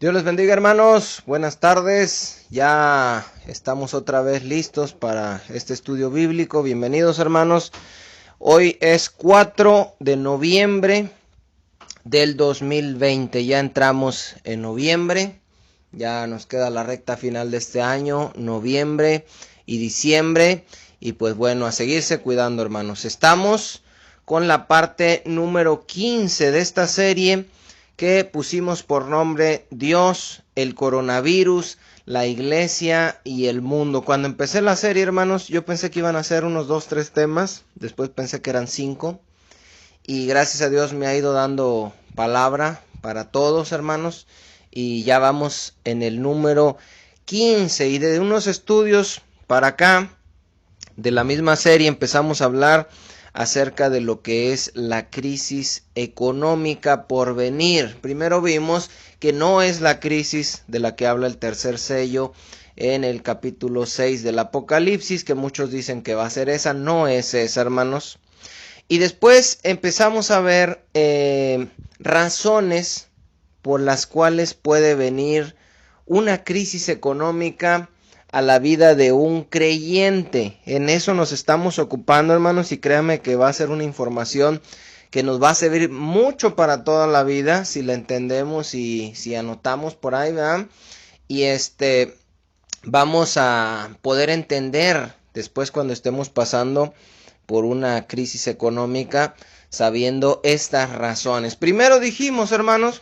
Dios les bendiga, hermanos, buenas tardes, ya estamos otra vez listos para este estudio bíblico. Bienvenidos, hermanos. Hoy es 4 de noviembre del 2020, ya entramos en noviembre, ya nos queda la recta final de este año, noviembre y diciembre, y pues bueno, a seguirse cuidando, hermanos. Estamos con la parte número 15 de esta serie que pusimos por nombre Dios, el coronavirus, la iglesia y el mundo. Cuando empecé la serie, hermanos, yo pensé que iban a ser unos 2, 3 temas, después pensé que eran 5, y gracias a Dios me ha ido dando palabra para todos, hermanos, y ya vamos en el número 15, y de unos estudios para acá, de la misma serie, empezamos a hablar acerca de lo que es la crisis económica por venir. Primero vimos que no es la crisis de la que habla el tercer sello en el capítulo 6 del Apocalipsis, que muchos dicen que va a ser esa. No es esa, hermanos. Y después empezamos a ver razones por las cuales puede venir una crisis económica a la vida de un creyente. En eso nos estamos ocupando, hermanos, y créanme que va a ser una información que nos va a servir mucho para toda la vida si la entendemos y si anotamos por ahí, ¿verdad? Y vamos a poder entender después cuando estemos pasando por una crisis económica, sabiendo estas razones. Primero dijimos, hermanos,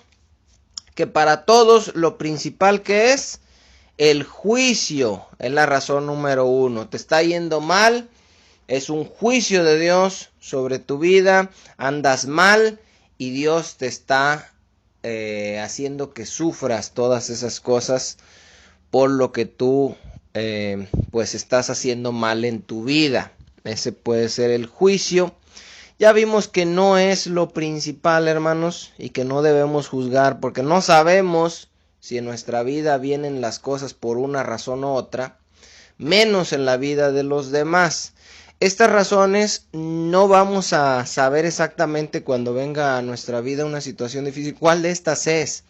que para todos lo principal que es el juicio, es la razón número 1. Te está yendo mal, es un juicio de Dios sobre tu vida, andas mal y Dios te está haciendo que sufras todas esas cosas por lo que tú pues estás haciendo mal en tu vida. Ese puede ser el juicio. Ya vimos que no es lo principal, hermanos, y que no debemos juzgar porque no sabemos si en nuestra vida vienen las cosas por una razón u otra, menos en la vida de los demás. Estas razones no vamos a saber exactamente cuando venga a nuestra vida una situación difícil cuál de estas es,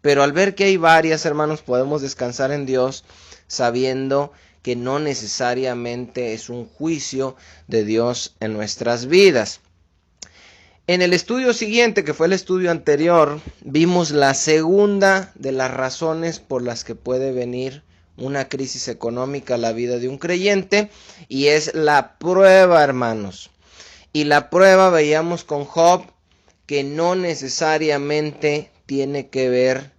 pero al ver que hay varias, hermanos, podemos descansar en Dios sabiendo que no necesariamente es un juicio de Dios en nuestras vidas. En el estudio siguiente, que fue el estudio anterior, vimos la segunda de las razones por las que puede venir una crisis económica a la vida de un creyente, y es la prueba, hermanos. Y la prueba veíamos con Job que no necesariamente tiene que ver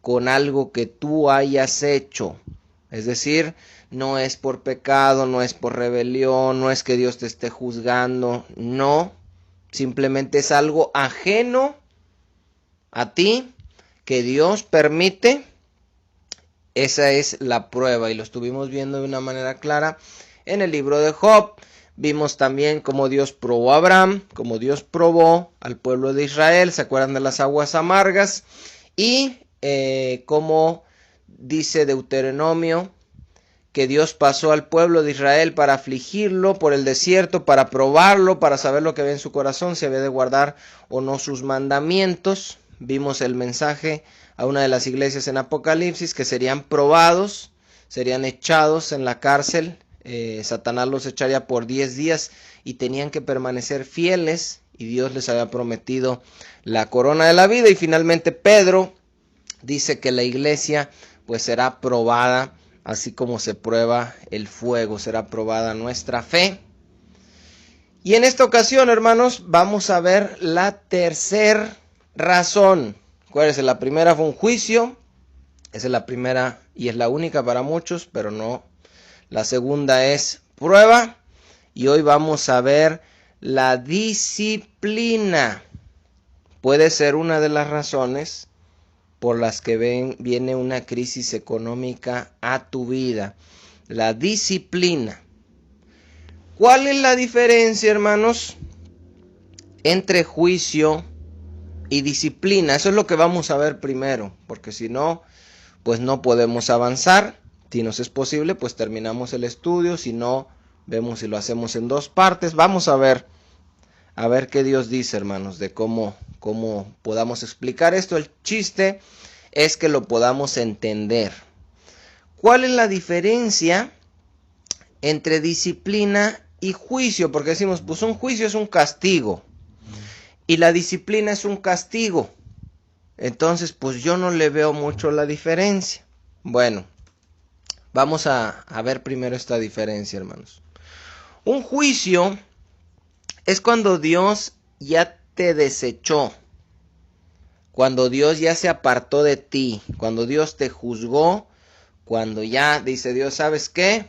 con algo que tú hayas hecho. Es decir, no es por pecado, no es por rebelión, no es que Dios te esté juzgando, no. Simplemente es algo ajeno a ti que Dios permite. Esa es la prueba y lo estuvimos viendo de una manera clara en el libro de Job. Vimos también cómo Dios probó a Abraham, cómo Dios probó al pueblo de Israel, ¿se acuerdan de las aguas amargas? Y cómo dice Deuteronomio que Dios pasó al pueblo de Israel para afligirlo por el desierto, para probarlo, para saber lo que había en su corazón, si había de guardar o no sus mandamientos. Vimos el mensaje a una de las iglesias en Apocalipsis que serían probados, serían echados en la cárcel, Satanás los echaría por 10 días y tenían que permanecer fieles y Dios les había prometido la corona de la vida. Y finalmente Pedro dice que la iglesia pues será probada, así como se prueba el fuego, será probada nuestra fe. Y en esta ocasión, hermanos, vamos a ver la tercera razón. Acuérdense, la primera fue un juicio, esa es la primera y es la única para muchos, pero no. La segunda es prueba y hoy vamos a ver la disciplina. Puede ser una de las razones por las que viene una crisis económica a tu vida. La disciplina. ¿Cuál es la diferencia, hermanos, entre juicio y disciplina? Eso es lo que vamos a ver primero, porque si no, pues no podemos avanzar. Si nos es posible, pues terminamos el estudio. Si no, vemos si lo hacemos en 2 partes. Vamos a ver qué Dios dice, hermanos, de cómo podamos explicar esto. El chiste es que lo podamos entender. ¿Cuál es la diferencia entre disciplina y juicio? Porque decimos, pues un juicio es un castigo y la disciplina es un castigo. Entonces, pues yo no le veo mucho la diferencia. Bueno, vamos a ver primero esta diferencia, hermanos. Un juicio es cuando Dios ya te desechó, cuando Dios ya se apartó de ti, cuando Dios te juzgó, cuando ya dice Dios, ¿sabes qué?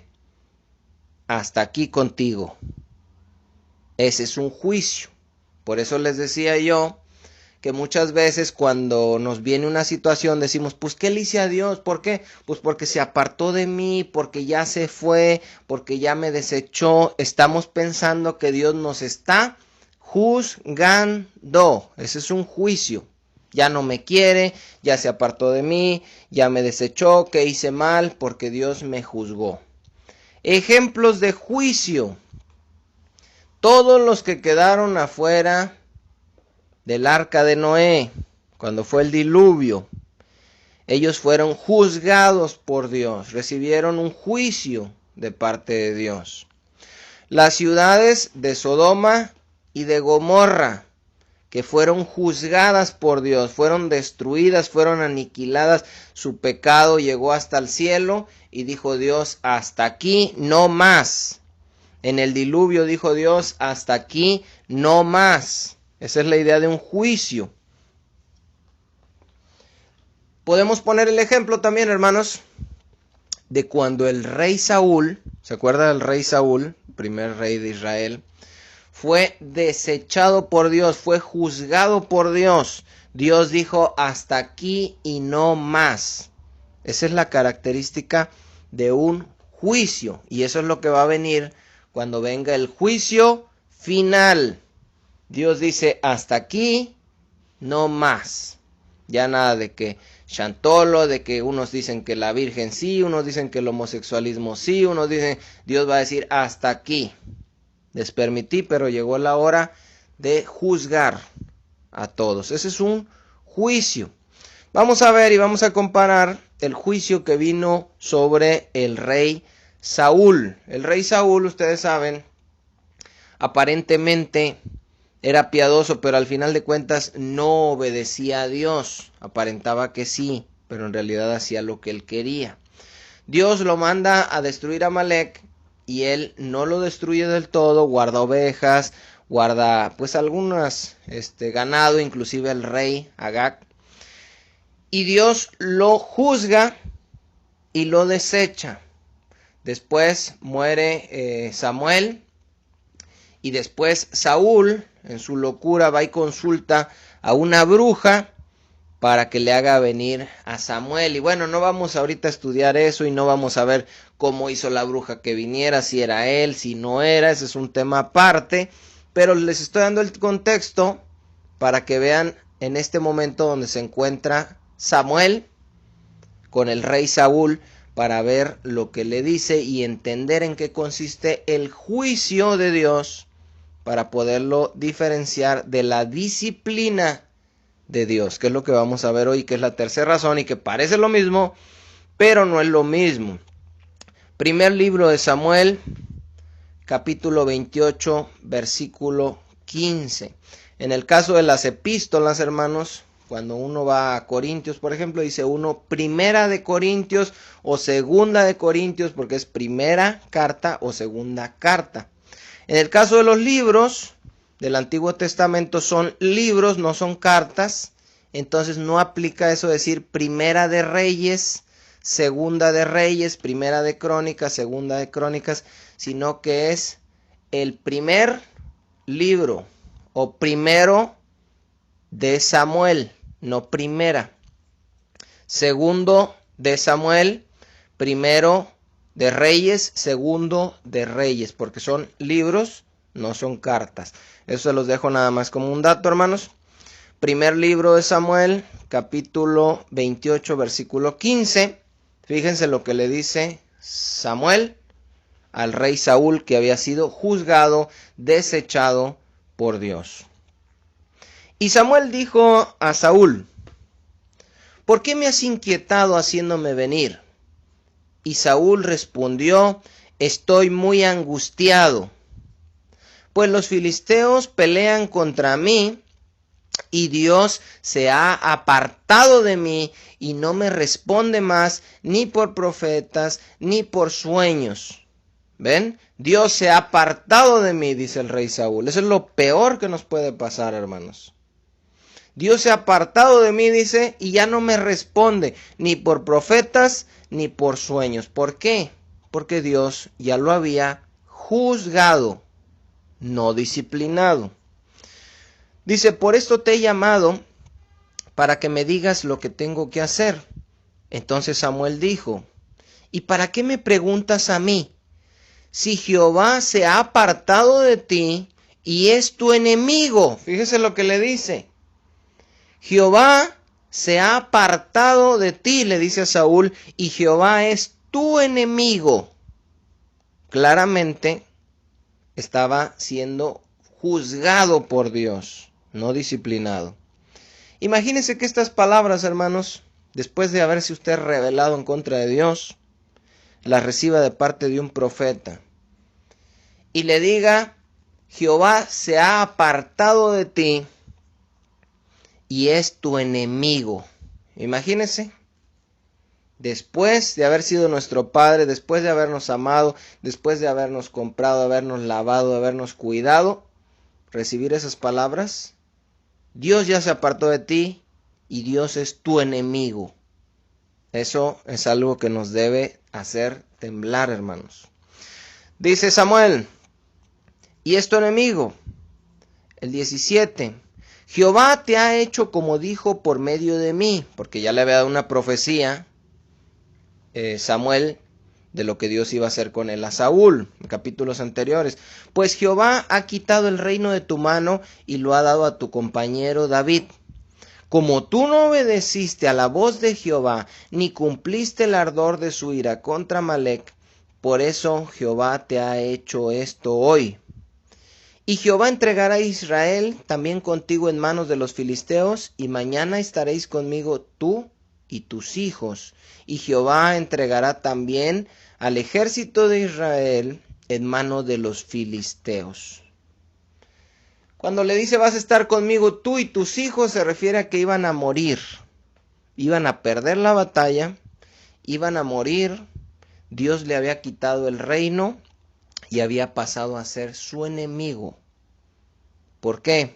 Hasta aquí contigo. Ese es un juicio. Por eso les decía yo que muchas veces cuando nos viene una situación decimos, pues ¿qué le hice a Dios? ¿Por qué? Pues porque se apartó de mí, porque ya se fue, porque ya me desechó. Estamos pensando que Dios nos está juzgando. Ese es un juicio. Ya no me quiere, ya se apartó de mí, ya me desechó, que hice mal porque Dios me juzgó. Ejemplos de juicio. Todos los que quedaron afuera del arca de Noé, cuando fue el diluvio, ellos fueron juzgados por Dios, recibieron un juicio de parte de Dios. Las ciudades de Sodoma y de Gomorra, que fueron juzgadas por Dios, fueron destruidas, fueron aniquiladas, su pecado llegó hasta el cielo y dijo Dios, hasta aquí no más. En el diluvio dijo Dios, hasta aquí no más. Esa es la idea de un juicio. Podemos poner el ejemplo también, hermanos, de cuando el rey Saúl, ¿se acuerda del rey Saúl, primer rey de Israel? Fue desechado por Dios, fue juzgado por Dios. Dios dijo, hasta aquí y no más. Esa es la característica de un juicio. Y eso es lo que va a venir cuando venga el juicio final. Dios dice, hasta aquí, no más. Ya nada de que chantolo, de que unos dicen que la Virgen sí, unos dicen que el homosexualismo sí, unos dicen, Dios va a decir, hasta aquí. Les permití, pero llegó la hora de juzgar a todos. Ese es un juicio. Vamos a ver y vamos a comparar el juicio que vino sobre el rey Saúl. El rey Saúl, ustedes saben, aparentemente era piadoso, pero al final de cuentas no obedecía a Dios. Aparentaba que sí, pero en realidad hacía lo que él quería. Dios lo manda a destruir a Amalek y él no lo destruye del todo, guarda ovejas, guarda pues algunas ganado, inclusive el rey Agag. Y Dios lo juzga y lo desecha. Después muere Samuel. Y después Saúl, en su locura, va y consulta a una bruja para que le haga venir a Samuel. Y bueno, no vamos ahorita a estudiar eso y no vamos a ver cómo hizo la bruja que viniera, si era él, si no era, ese es un tema aparte. Pero les estoy dando el contexto para que vean en este momento donde se encuentra Samuel con el rey Saúl, para ver lo que le dice y entender en qué consiste el juicio de Dios, para poderlo diferenciar de la disciplina de Dios, que es lo que vamos a ver hoy, que es la tercera razón y que parece lo mismo, pero no es lo mismo. Primer libro de Samuel, capítulo 28, versículo 15. En el caso de las epístolas, hermanos, cuando uno va a Corintios, por ejemplo, dice uno primera de Corintios o segunda de Corintios, porque es primera carta o segunda carta. En el caso de los libros del Antiguo Testamento son libros, no son cartas. Entonces no aplica eso decir primera de Reyes, segunda de Reyes, primera de Crónicas, segunda de Crónicas, sino que es el primer libro o primero de Samuel, no primera. Segundo de Samuel, primero de Reyes, segundo de Reyes, porque son libros, no son cartas. Eso se los dejo nada más como un dato, hermanos. Primer libro de Samuel, capítulo 28, versículo 15. Fíjense lo que le dice Samuel al rey Saúl, que había sido juzgado, desechado por Dios. Y Samuel dijo a Saúl: ¿por qué me has inquietado haciéndome venir? Y Saúl respondió, estoy muy angustiado, pues los filisteos pelean contra mí, y Dios se ha apartado de mí y no me responde más ni por profetas ni por sueños. ¿Ven? Dios se ha apartado de mí, dice el rey Saúl. Eso es lo peor que nos puede pasar, hermanos. Dios se ha apartado de mí, dice, y ya no me responde ni por profetas ni por sueños. ¿Por qué? Porque Dios ya lo había juzgado, no disciplinado. Dice, por esto te he llamado, para que me digas lo que tengo que hacer. Entonces Samuel dijo, ¿y para qué me preguntas a mí? Si Jehová se ha apartado de ti y es tu enemigo. Fíjese lo que le dice. Jehová se ha apartado de ti, le dice a Saúl, y Jehová es tu enemigo. Claramente estaba siendo juzgado por Dios, no disciplinado. Imagínense que estas palabras, hermanos, después de haberse usted rebelado en contra de Dios, las reciba de parte de un profeta y le diga, Jehová se ha apartado de ti y es tu enemigo. Imagínense, después de haber sido nuestro Padre, después de habernos amado, después de habernos comprado, habernos lavado, habernos cuidado, recibir esas palabras, Dios ya se apartó de ti y Dios es tu enemigo. Eso es algo que nos debe hacer temblar, hermanos. Dice Samuel, ¿y es tu enemigo? El 17. Jehová te ha hecho como dijo por medio de mí, porque ya le había dado una profecía Samuel de lo que Dios iba a hacer con él a Saúl, en capítulos anteriores. Pues Jehová ha quitado el reino de tu mano y lo ha dado a tu compañero David. Como tú no obedeciste a la voz de Jehová, ni cumpliste el ardor de su ira contra Amalec, por eso Jehová te ha hecho esto hoy. Y Jehová entregará a Israel también contigo en manos de los filisteos, y mañana estaréis conmigo tú y tus hijos. Y Jehová entregará también al ejército de Israel en manos de los filisteos. Cuando le dice vas a estar conmigo tú y tus hijos, se refiere a que iban a morir. Iban a perder la batalla, iban a morir. Dios le había quitado el reino y había pasado a ser su enemigo. ¿Por qué?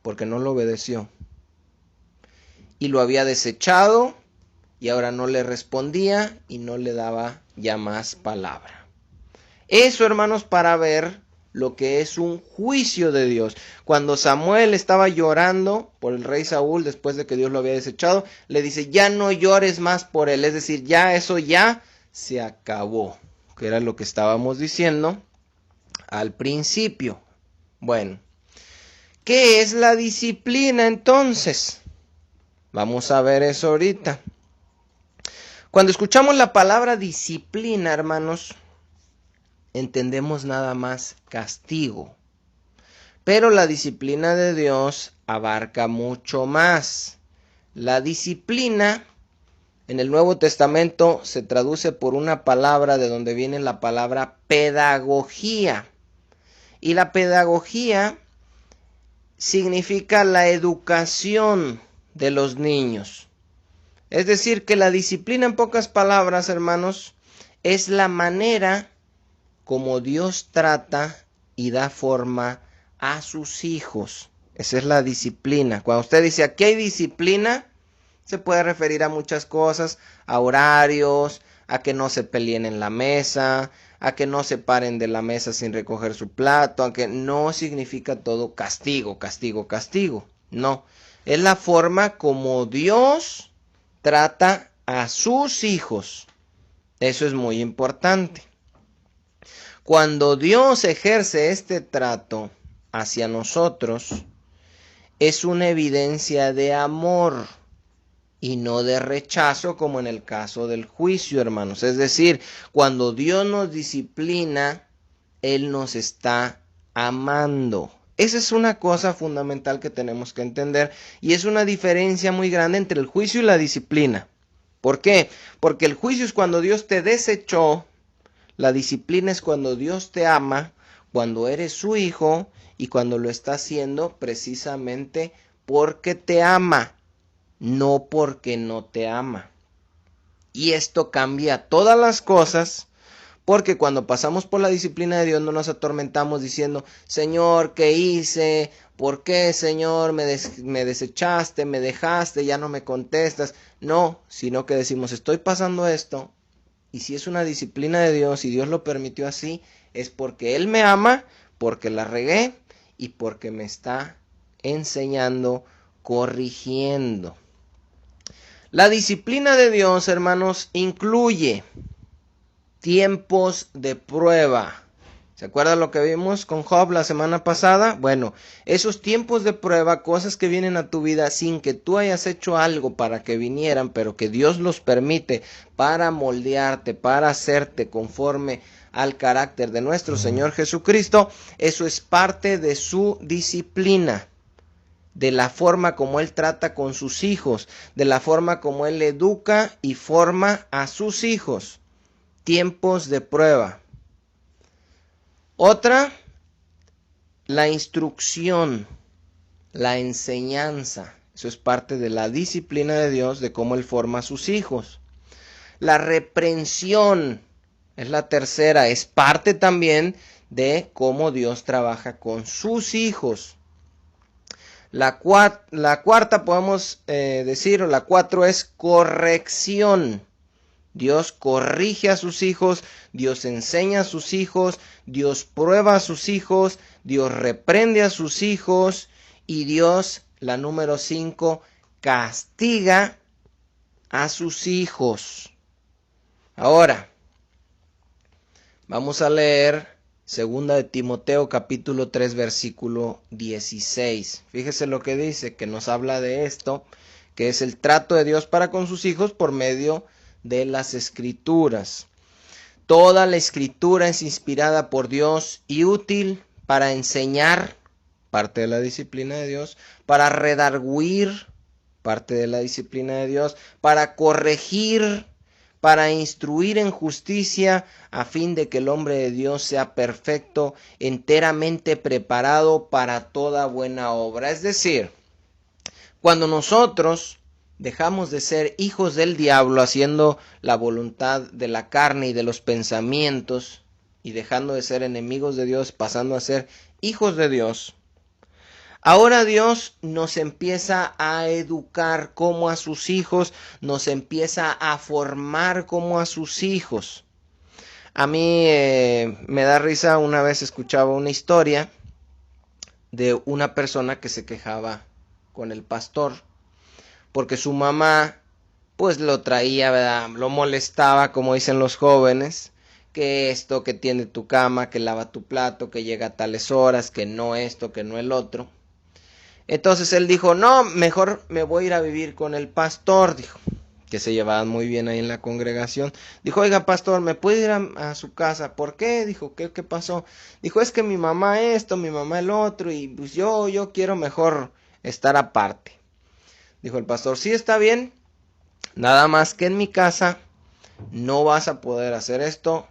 Porque no lo obedeció. Y lo había desechado y ahora no le respondía y no le daba ya más palabra. Eso, hermanos, para ver lo que es un juicio de Dios. Cuando Samuel estaba llorando por el rey Saúl después de que Dios lo había desechado, le dice, ya no llores más por él. Es decir, ya eso ya se acabó. Que era lo que estábamos diciendo al principio. Bueno, ¿qué es la disciplina entonces? Vamos a ver eso ahorita. Cuando escuchamos la palabra disciplina, hermanos, entendemos nada más castigo. Pero la disciplina de Dios abarca mucho más. La disciplina en el Nuevo Testamento se traduce por una palabra de donde viene la palabra pedagogía. Y la pedagogía significa la educación de los niños. Es decir, que la disciplina, en pocas palabras, hermanos, es la manera como Dios trata y da forma a sus hijos. Esa es la disciplina. Cuando usted dice aquí hay disciplina, se puede referir a muchas cosas, a horarios, a que no se peleen en la mesa, a que no se paren de la mesa sin recoger su plato, a que no significa todo castigo, castigo, castigo. No, es la forma como Dios trata a sus hijos. Eso es muy importante. Cuando Dios ejerce este trato hacia nosotros, es una evidencia de amor y no de rechazo, como en el caso del juicio, hermanos. Es decir, cuando Dios nos disciplina, Él nos está amando. Esa es una cosa fundamental que tenemos que entender y es una diferencia muy grande entre el juicio y la disciplina. ¿Por qué? Porque el juicio es cuando Dios te desechó, la disciplina es cuando Dios te ama, cuando eres su hijo y cuando lo está haciendo precisamente porque te ama, no porque no te ama. Y esto cambia todas las cosas, porque cuando pasamos por la disciplina de Dios no nos atormentamos diciendo, Señor, ¿qué hice? ¿Por qué, Señor, me desechaste, me dejaste, ya no me contestas? No, sino que decimos, estoy pasando esto, y si es una disciplina de Dios y Dios lo permitió así, es porque Él me ama, porque la regué y porque me está enseñando, corrigiendo. La disciplina de Dios, hermanos, incluye tiempos de prueba. ¿Se acuerdan lo que vimos con Job la semana pasada? Bueno, esos tiempos de prueba, cosas que vienen a tu vida sin que tú hayas hecho algo para que vinieran, pero que Dios los permite para moldearte, para hacerte conforme al carácter de nuestro Señor Jesucristo, eso es parte de su disciplina, de la forma como Él trata con sus hijos, de la forma como Él educa y forma a sus hijos. Tiempos de prueba. Otra, la instrucción, la enseñanza. Eso es parte de la disciplina de Dios, de cómo Él forma a sus hijos. La reprensión es la tercera, es parte también de cómo Dios trabaja con sus hijos. La cuarta podemos decir, o la 4 es corrección. Dios corrige a sus hijos, Dios enseña a sus hijos, Dios prueba a sus hijos, Dios reprende a sus hijos y Dios, la número 5, castiga a sus hijos. Ahora, vamos a leer 2 de Timoteo capítulo 3 versículo 16. Fíjese lo que dice, que nos habla de esto, que es el trato de Dios para con sus hijos por medio de las Escrituras. Toda la Escritura es inspirada por Dios y útil para enseñar, parte de la disciplina de Dios, para redarguir, parte de la disciplina de Dios, para corregir, para instruir en justicia, a fin de que el hombre de Dios sea perfecto, enteramente preparado para toda buena obra. Es decir, cuando nosotros dejamos de ser hijos del diablo, haciendo la voluntad de la carne y de los pensamientos, y dejando de ser enemigos de Dios, pasando a ser hijos de Dios, ahora Dios nos empieza a educar como a sus hijos, nos empieza a formar como a sus hijos. A mí me da risa, una vez escuchaba una historia de una persona que se quejaba con el pastor, porque su mamá pues lo traía, ¿verdad? Lo molestaba, como dicen los jóvenes, que esto, que tiende tu cama, que lava tu plato, que llega a tales horas, que no esto, que no el otro. Entonces él dijo, no, mejor me voy a ir a vivir con el pastor, dijo, que se llevaban muy bien ahí en la congregación. Dijo, oiga, pastor, ¿me puede ir a su casa? ¿Por qué? Dijo, ¿qué pasó? Dijo, es que mi mamá esto, mi mamá el otro, y pues yo quiero mejor estar aparte. Dijo el pastor, sí, está bien, nada más que en mi casa no vas a poder hacer esto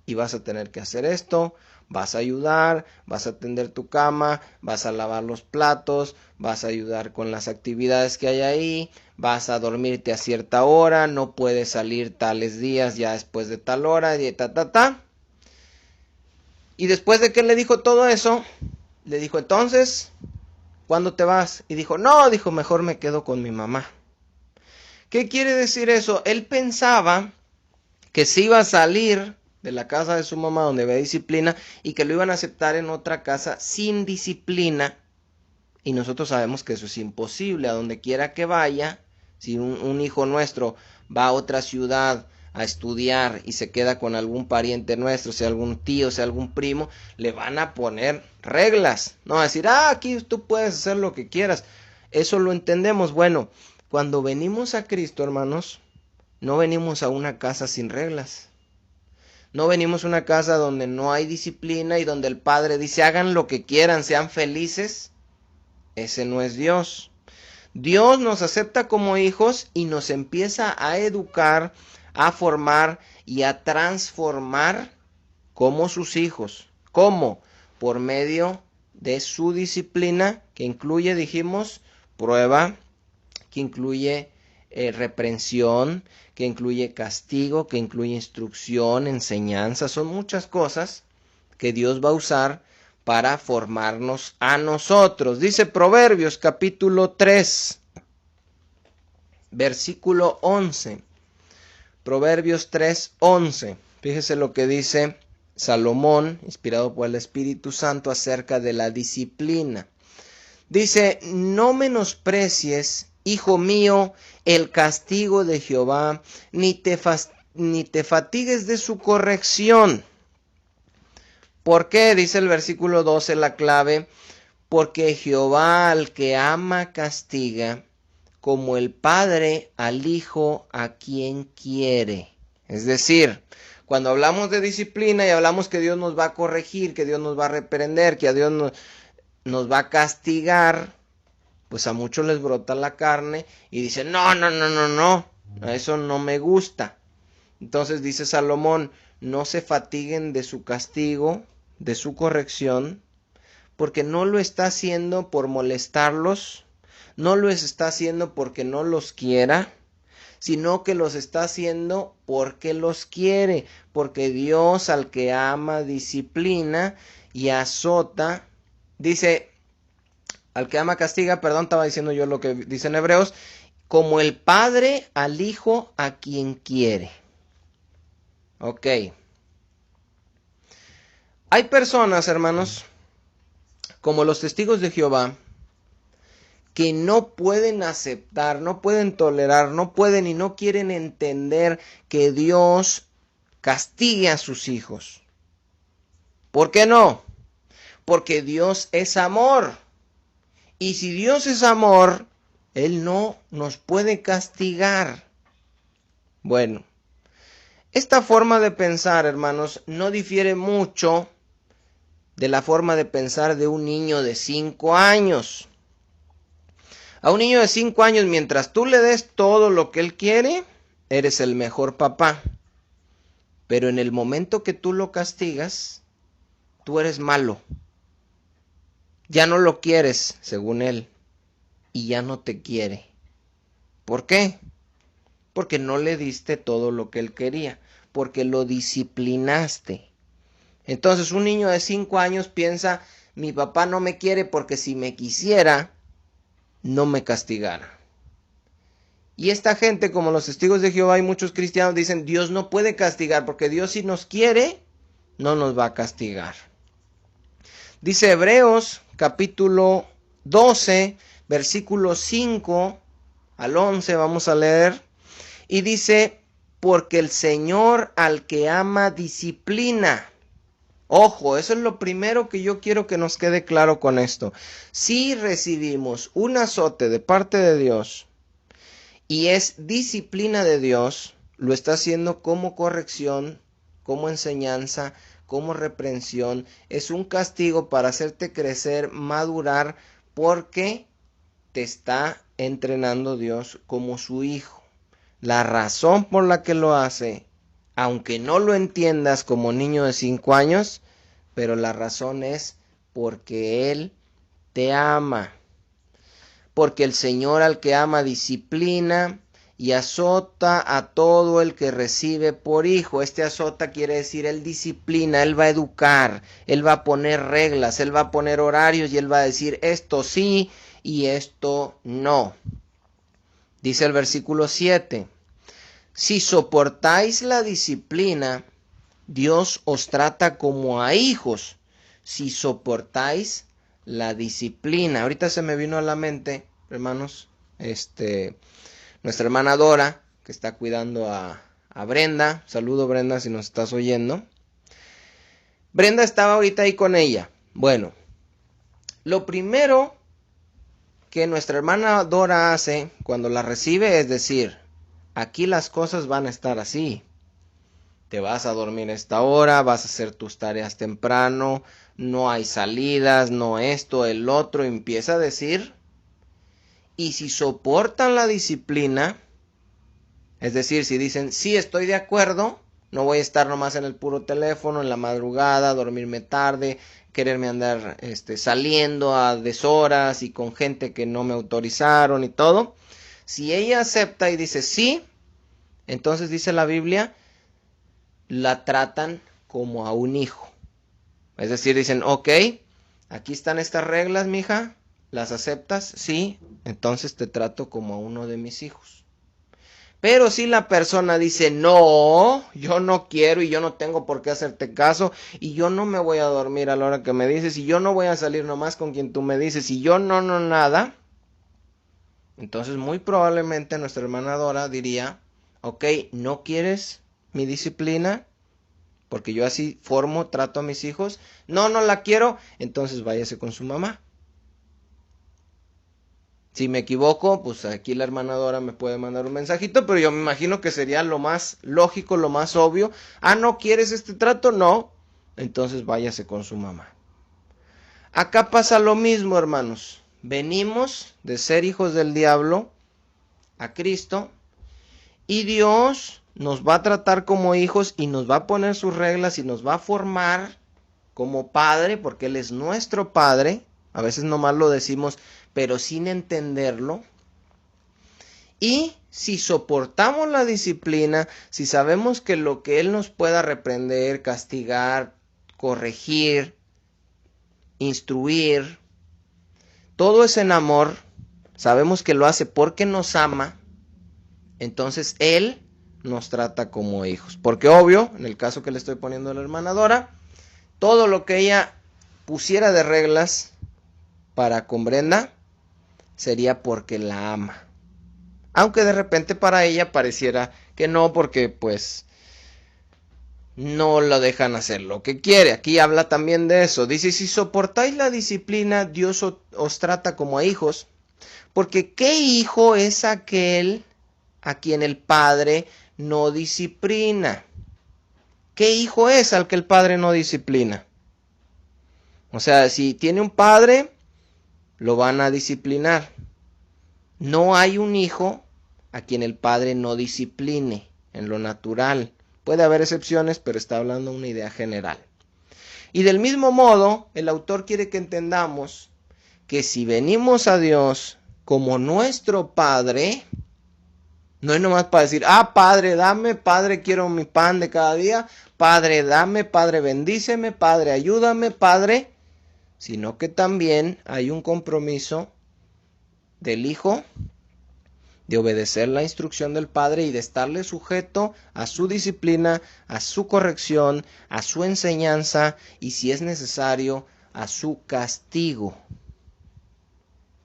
y vas a tener que hacer esto, vas a ayudar, vas a atender tu cama, vas a lavar los platos, vas a ayudar con las actividades que hay ahí, vas a dormirte a cierta hora, no puedes salir tales días ya después de tal hora, y Y después de que le dijo todo eso, le dijo, entonces, ¿cuándo te vas? Y dijo, no, dijo, mejor me quedo con mi mamá. ¿Qué quiere decir eso? Él pensaba que se iba a salir de la casa de su mamá donde había disciplina y que lo iban a aceptar en otra casa sin disciplina. Y nosotros sabemos que eso es imposible. A donde quiera que vaya, si un hijo nuestro va a otra ciudad a estudiar y se queda con algún pariente nuestro, sea algún tío, sea algún primo, le van a poner reglas. No va a decir, aquí tú puedes hacer lo que quieras. Eso lo entendemos. Bueno, cuando venimos a Cristo, hermanos, no venimos a una casa sin reglas. No venimos a una casa donde no hay disciplina y donde el Padre dice hagan lo que quieran, sean felices. Ese no es Dios. Dios nos acepta como hijos y nos empieza a educar, a formar y a transformar como sus hijos. ¿Cómo? Por medio de su disciplina, que incluye, dijimos, prueba, que incluye reprensión, que incluye castigo, que incluye instrucción, enseñanza. Son muchas cosas que Dios va a usar para formarnos a nosotros. Dice Proverbios capítulo 3, versículo 11. Proverbios 3, 11. Fíjese lo que dice Salomón, inspirado por el Espíritu Santo, acerca de la disciplina. Dice, no menosprecies, hijo mío, el castigo de Jehová, ni te fatigues de su corrección. ¿Por qué? Dice el versículo 12, la clave, porque Jehová al que ama castiga, como el padre al hijo a quien quiere. Es decir, cuando hablamos de disciplina y hablamos que Dios nos va a corregir, que Dios nos va a reprender, que a Dios nos va a castigar, pues a muchos les brota la carne y dicen, no, eso no me gusta. Entonces dice Salomón, no se fatiguen de su castigo, de su corrección, porque no lo está haciendo por molestarlos, no lo está haciendo porque no los quiera, sino que los está haciendo porque los quiere, porque Dios al que ama disciplina y azota, dice, al que ama castiga, perdón, estaba diciendo yo lo que dice en Hebreos, como el padre al hijo a quien quiere. Ok. Hay personas, hermanos, como los testigos de Jehová, que no pueden aceptar, no pueden tolerar, no pueden y no quieren entender que Dios castigue a sus hijos. ¿Por qué no? Porque Dios es amor. Y si Dios es amor, Él no nos puede castigar. Bueno, esta forma de pensar, hermanos, no difiere mucho de la forma de pensar de un niño de 5 años. A un niño de 5 años, mientras tú le des todo lo que él quiere, eres el mejor papá. Pero en el momento que tú lo castigas, tú eres malo. Ya no lo quieres, según él, y ya no te quiere. ¿Por qué? Porque no le diste todo lo que él quería, porque lo disciplinaste. Entonces un niño de 5 años piensa, mi papá no me quiere porque si me quisiera, no me castigara. Y esta gente, como los testigos de Jehová y muchos cristianos, dicen, Dios no puede castigar, porque Dios si nos quiere, no nos va a castigar. Dice Hebreos capítulo 12, versículo 5 al 11, vamos a leer. Y dice, porque el Señor al que ama disciplina. Ojo, eso es lo primero que yo quiero que nos quede claro con esto. Si recibimos un azote de parte de Dios y es disciplina de Dios, lo está haciendo como corrección, como enseñanza, como reprensión. Es un castigo para hacerte crecer, madurar, porque te está entrenando Dios como su hijo. La razón por la que lo hace, aunque no lo entiendas como niño de 5 años, pero la razón es porque Él te ama. Porque el Señor al que ama disciplina y azota a todo el que recibe por hijo. Este azota quiere decir Él disciplina, Él va a educar, Él va a poner reglas, Él va a poner horarios y Él va a decir esto sí y esto no. Dice el versículo 7. Si soportáis la disciplina, Dios os trata como a hijos. Si soportáis la disciplina. Ahorita se me vino a la mente, hermanos, nuestra hermana Dora, que está cuidando a Brenda. Saludo, Brenda, si nos estás oyendo. Brenda estaba ahorita ahí con ella. Bueno, lo primero que nuestra hermana Dora hace cuando la recibe es decir, aquí las cosas van a estar así. te vas a dormir a esta hora, vas a hacer tus tareas temprano, no hay salidas, no esto, el otro, empieza a decir. Y si soportan la disciplina, es decir, si dicen, sí, estoy de acuerdo, no voy a estar nomás en el puro teléfono, en la madrugada, dormirme tarde, quererme andar saliendo a deshoras y con gente que no me autorizaron y todo. Si ella acepta y dice sí, entonces dice la Biblia, la tratan como a un hijo. Es decir, dicen, ok, aquí están estas reglas, mija, ¿las aceptas? Sí, entonces te trato como a uno de mis hijos. Pero si la persona dice, no, yo no quiero y yo no tengo por qué hacerte caso y yo no me voy a dormir a la hora que me dices y yo no voy a salir nomás con quien tú me dices y yo no, nada, entonces muy probablemente nuestra hermana Dora diría, ok, ¿no quieres mi disciplina? Porque yo así trato a mis hijos. No, no la quiero, entonces váyase con su mamá. Si me equivoco, pues aquí la hermana Dora me puede mandar un mensajito, pero yo me imagino que sería lo más lógico, lo más obvio. Ah, ¿no quieres este trato? No. Entonces váyase con su mamá. Acá pasa lo mismo, hermanos. Venimos de ser hijos del diablo a Cristo y Dios nos va a tratar como hijos y nos va a poner sus reglas y nos va a formar como padre, porque Él es nuestro padre. A veces nomás lo decimos, pero sin entenderlo. Y si soportamos la disciplina, si sabemos que lo que Él nos pueda reprender, castigar, corregir, instruir, todo es en amor, sabemos que lo hace porque nos ama, entonces Él nos trata como hijos. Porque obvio, en el caso que le estoy poniendo a la hermana Dora, todo lo que ella pusiera de reglas para con Brenda sería porque la ama. Aunque de repente para ella pareciera que no, porque pues no lo dejan hacer lo que quiere. Aquí habla también de eso. Dice, si soportáis la disciplina, Dios os trata como a hijos. Porque ¿qué hijo es aquel a quien el padre no disciplina? ¿Qué hijo es al que el padre no disciplina? O sea, si tiene un padre, lo van a disciplinar. No hay un hijo a quien el padre no discipline en lo natural. Puede haber excepciones, pero está hablando una idea general. Y del mismo modo, el autor quiere que entendamos que si venimos a Dios como nuestro Padre, no es nomás para decir, Padre, dame, Padre, quiero mi pan de cada día, Padre, dame, Padre, bendíceme, Padre, ayúdame, Padre, sino que también hay un compromiso del Hijo de obedecer la instrucción del Padre y de estarle sujeto a su disciplina, a su corrección, a su enseñanza y, si es necesario, a su castigo.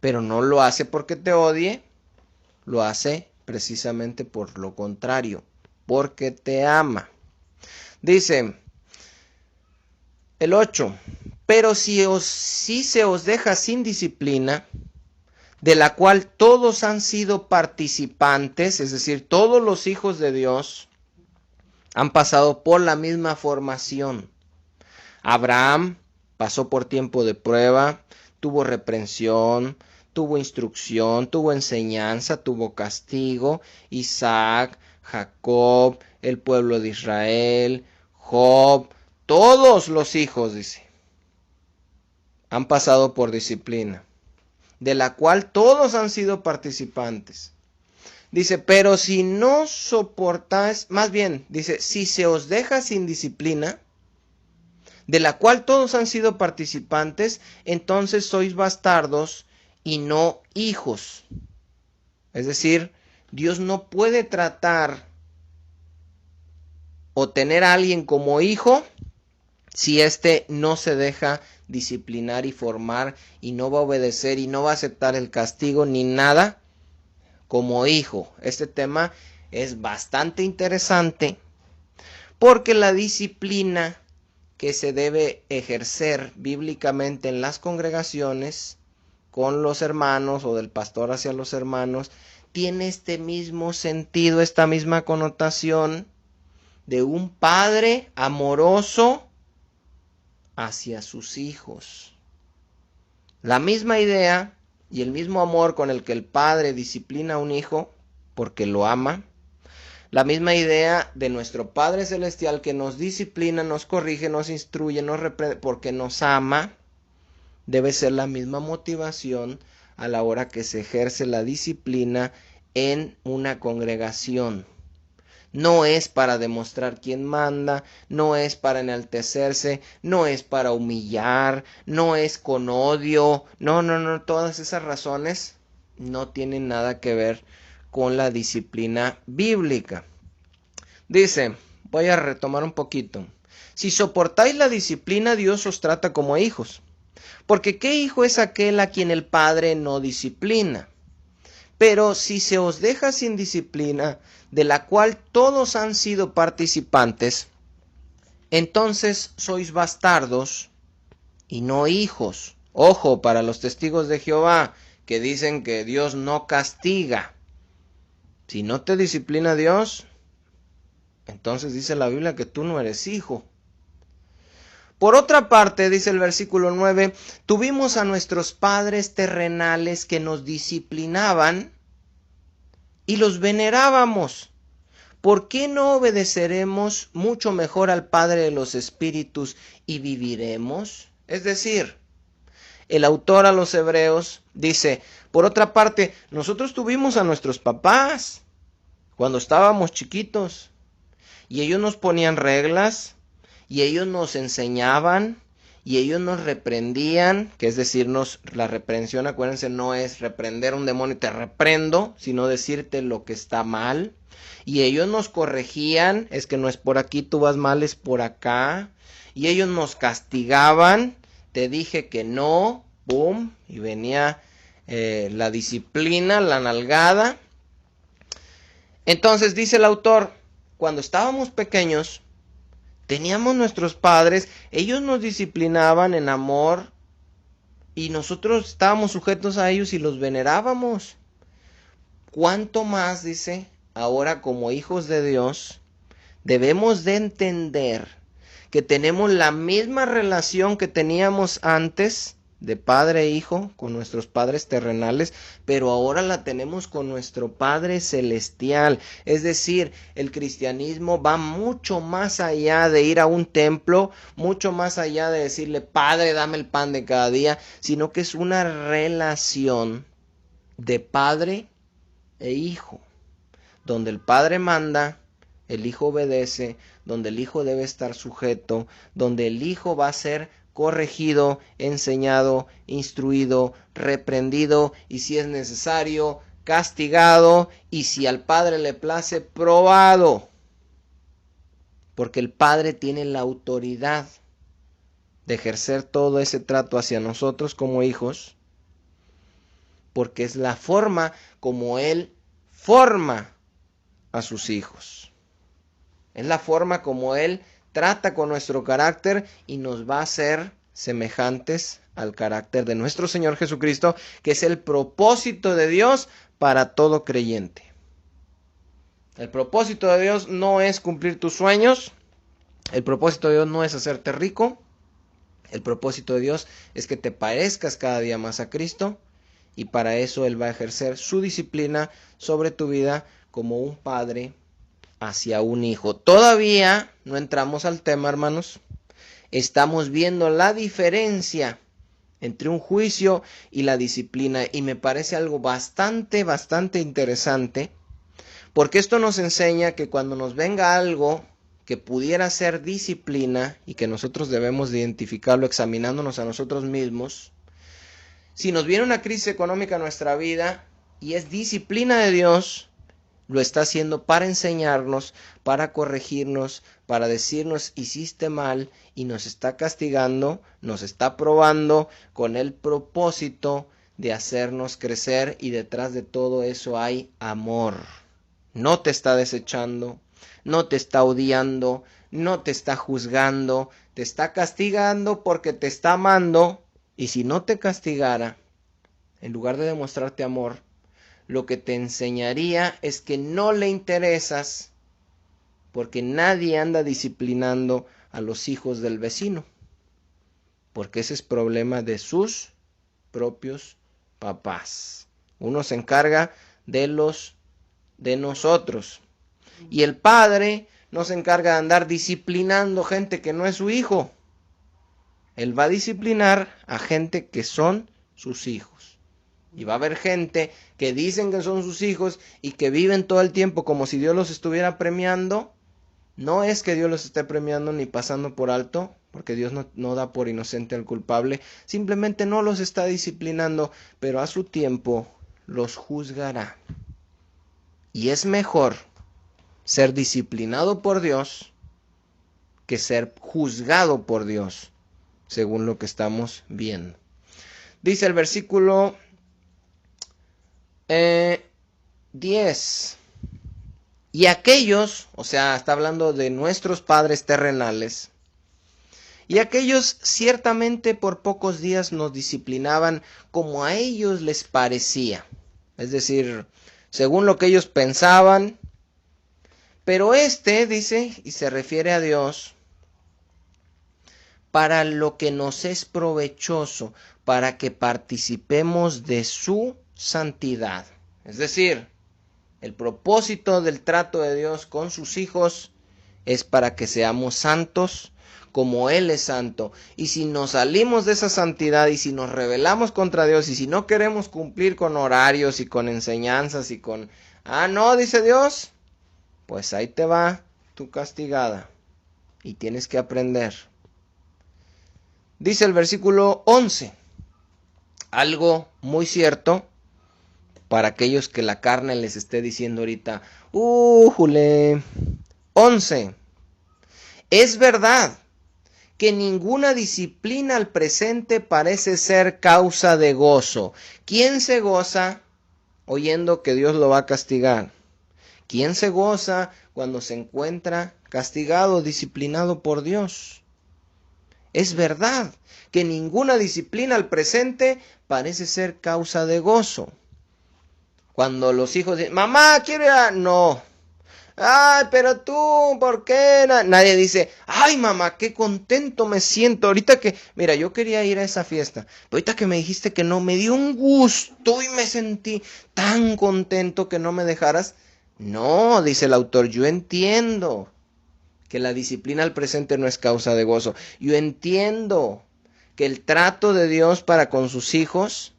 Pero no lo hace porque te odie, lo hace precisamente por lo contrario, porque te ama. Dice el 8, pero si se os deja sin disciplina, de la cual todos han sido participantes, es decir, todos los hijos de Dios han pasado por la misma formación. Abraham pasó por tiempo de prueba, tuvo reprensión, tuvo instrucción, tuvo enseñanza, tuvo castigo. Isaac, Jacob, el pueblo de Israel, Job, todos los hijos, dice, han pasado por disciplina, de la cual todos han sido participantes. Dice, pero si no soportáis, más bien, dice, si se os deja sin disciplina, de la cual todos han sido participantes, entonces sois bastardos y no hijos. Es decir, Dios no puede tratar o tener a alguien como hijo si éste no se deja disciplinar y formar y no va a obedecer y no va a aceptar el castigo ni nada como hijo. Este tema es bastante interesante porque la disciplina que se debe ejercer bíblicamente en las congregaciones con los hermanos o del pastor hacia los hermanos tiene este mismo sentido, esta misma connotación de un padre amoroso hacia sus hijos. La misma idea y el mismo amor con el que el padre disciplina a un hijo porque lo ama. La misma idea de nuestro Padre Celestial que nos disciplina, nos corrige, nos instruye, nos reprende porque nos ama. Debe ser la misma motivación a la hora que se ejerce la disciplina en una congregación. No es para demostrar quién manda, no es para enaltecerse, no es para humillar, no es con odio. No, todas esas razones no tienen nada que ver con la disciplina bíblica. Dice, voy a retomar un poquito. Si soportáis la disciplina, Dios os trata como a hijos. Porque ¿qué hijo es aquel a quien el padre no disciplina? Pero si se os deja sin disciplina, de la cual todos han sido participantes, entonces sois bastardos y no hijos. Ojo para los testigos de Jehová que dicen que Dios no castiga. Si no te disciplina Dios, entonces dice la Biblia que tú no eres hijo. Por otra parte, dice el versículo 9, tuvimos a nuestros padres terrenales que nos disciplinaban y los venerábamos. ¿Por qué no obedeceremos mucho mejor al Padre de los Espíritus y viviremos? Es decir, el autor a los Hebreos dice, por otra parte, nosotros tuvimos a nuestros papás cuando estábamos chiquitos y ellos nos ponían reglas, y ellos nos enseñaban, y ellos nos reprendían, que es decirnos, la reprensión, acuérdense, no es reprender a un demonio, te reprendo, sino decirte lo que está mal. Y ellos nos corregían, es que no es por aquí, tú vas mal, es por acá. Y ellos nos castigaban, te dije que no, boom, y venía la disciplina, la nalgada. Entonces dice el autor, cuando estábamos pequeños, teníamos nuestros padres, ellos nos disciplinaban en amor y nosotros estábamos sujetos a ellos y los venerábamos. ¿Cuánto más, dice, ahora como hijos de Dios, debemos de entender que tenemos la misma relación que teníamos antes de padre e hijo con nuestros padres terrenales, pero ahora la tenemos con nuestro Padre Celestial? Es decir, el cristianismo va mucho más allá de ir a un templo, mucho más allá de decirle, Padre, dame el pan de cada día, sino que es una relación de padre e hijo, donde el padre manda, el hijo obedece, donde el hijo debe estar sujeto, donde el hijo va a ser corregido, enseñado, instruido, reprendido y si es necesario, castigado y si al padre le place, probado. Porque el padre tiene la autoridad de ejercer todo ese trato hacia nosotros como hijos, porque es la forma como él forma a sus hijos. Es la forma como él trata con nuestro carácter y nos va a hacer semejantes al carácter de nuestro Señor Jesucristo, que es el propósito de Dios para todo creyente. El propósito de Dios no es cumplir tus sueños, el propósito de Dios no es hacerte rico, el propósito de Dios es que te parezcas cada día más a Cristo y para eso Él va a ejercer su disciplina sobre tu vida como un padre hacia un hijo. Todavía no entramos al tema, hermanos. Estamos viendo la diferencia entre un juicio y la disciplina y me parece algo bastante interesante porque esto nos enseña que cuando nos venga algo que pudiera ser disciplina y que nosotros debemos de identificarlo examinándonos a nosotros mismos, si nos viene una crisis económica en nuestra vida y es disciplina de Dios, lo está haciendo para enseñarnos, para corregirnos, para decirnos hiciste mal y nos está castigando, nos está probando con el propósito de hacernos crecer y detrás de todo eso hay amor. No te está desechando, no te está odiando, no te está juzgando, te está castigando porque te está amando y si no te castigara, en lugar de demostrarte amor, lo que te enseñaría es que no le interesas porque nadie anda disciplinando a los hijos del vecino, porque ese es problema de sus propios papás. Uno se encarga de nosotros, y el padre no se encarga de andar disciplinando gente que no es su hijo. Él va a disciplinar a gente que son sus hijos. Y va a haber gente que dicen que son sus hijos y que viven todo el tiempo como si Dios los estuviera premiando. No es que Dios los esté premiando ni pasando por alto, porque Dios no da por inocente al culpable. Simplemente no los está disciplinando, pero a su tiempo los juzgará. Y es mejor ser disciplinado por Dios que ser juzgado por Dios, según lo que estamos viendo. Dice el versículo 10. Y aquellos, o sea, está hablando de nuestros padres terrenales, y aquellos ciertamente por pocos días nos disciplinaban como a ellos les parecía. Es decir, según lo que ellos pensaban. Pero dice, y se refiere a Dios, para lo que nos es provechoso, para que participemos de su santidad. Es decir, el propósito del trato de Dios con sus hijos es para que seamos santos como Él es santo. Y si nos salimos de esa santidad y si nos rebelamos contra Dios y si no queremos cumplir con horarios y con enseñanzas y con... no, dice Dios, pues ahí te va tu castigada y tienes que aprender. Dice el versículo 11, algo muy cierto para aquellos que la carne les esté diciendo ahorita, ¡jule! 11. Es verdad que ninguna disciplina al presente parece ser causa de gozo. ¿Quién se goza oyendo que Dios lo va a castigar? ¿Quién se goza cuando se encuentra castigado, disciplinado por Dios? Es verdad que ninguna disciplina al presente parece ser causa de gozo. Cuando los hijos dicen, mamá, quiero ir a... No. Ay, pero tú, ¿por qué? Nadie dice, ay, mamá, qué contento me siento. Ahorita que, mira, yo quería ir a esa fiesta. Pero ahorita que me dijiste que no, me dio un gusto y me sentí tan contento que no me dejaras. No, dice el autor, yo entiendo que la disciplina al presente no es causa de gozo. Yo entiendo que el trato de Dios para con sus hijos,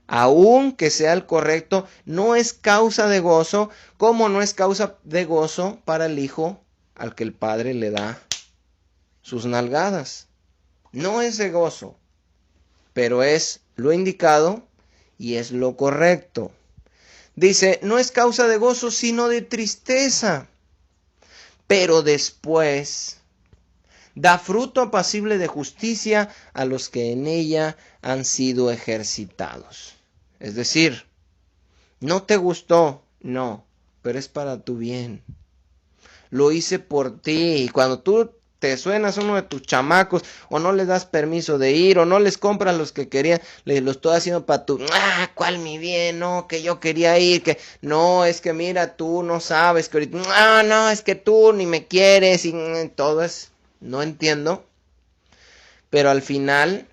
aunque sea el correcto, no es causa de gozo, como no es causa de gozo para el hijo al que el padre le da sus nalgadas. No es de gozo, pero es lo indicado y es lo correcto. Dice, no es causa de gozo, sino de tristeza. Pero después da fruto apacible de justicia a los que en ella han sido ejercitados. Es decir, no te gustó, no, pero es para tu bien. Lo hice por ti. Y cuando tú te suenas a uno de tus chamacos, o no les das permiso de ir, o no les compras los que querían, lo estoy haciendo para tu, ¿cuál mi bien? No, que yo quería ir, que no, es que mira, tú no sabes que ahorita, no, es que tú ni me quieres, y todo es, no entiendo, pero al final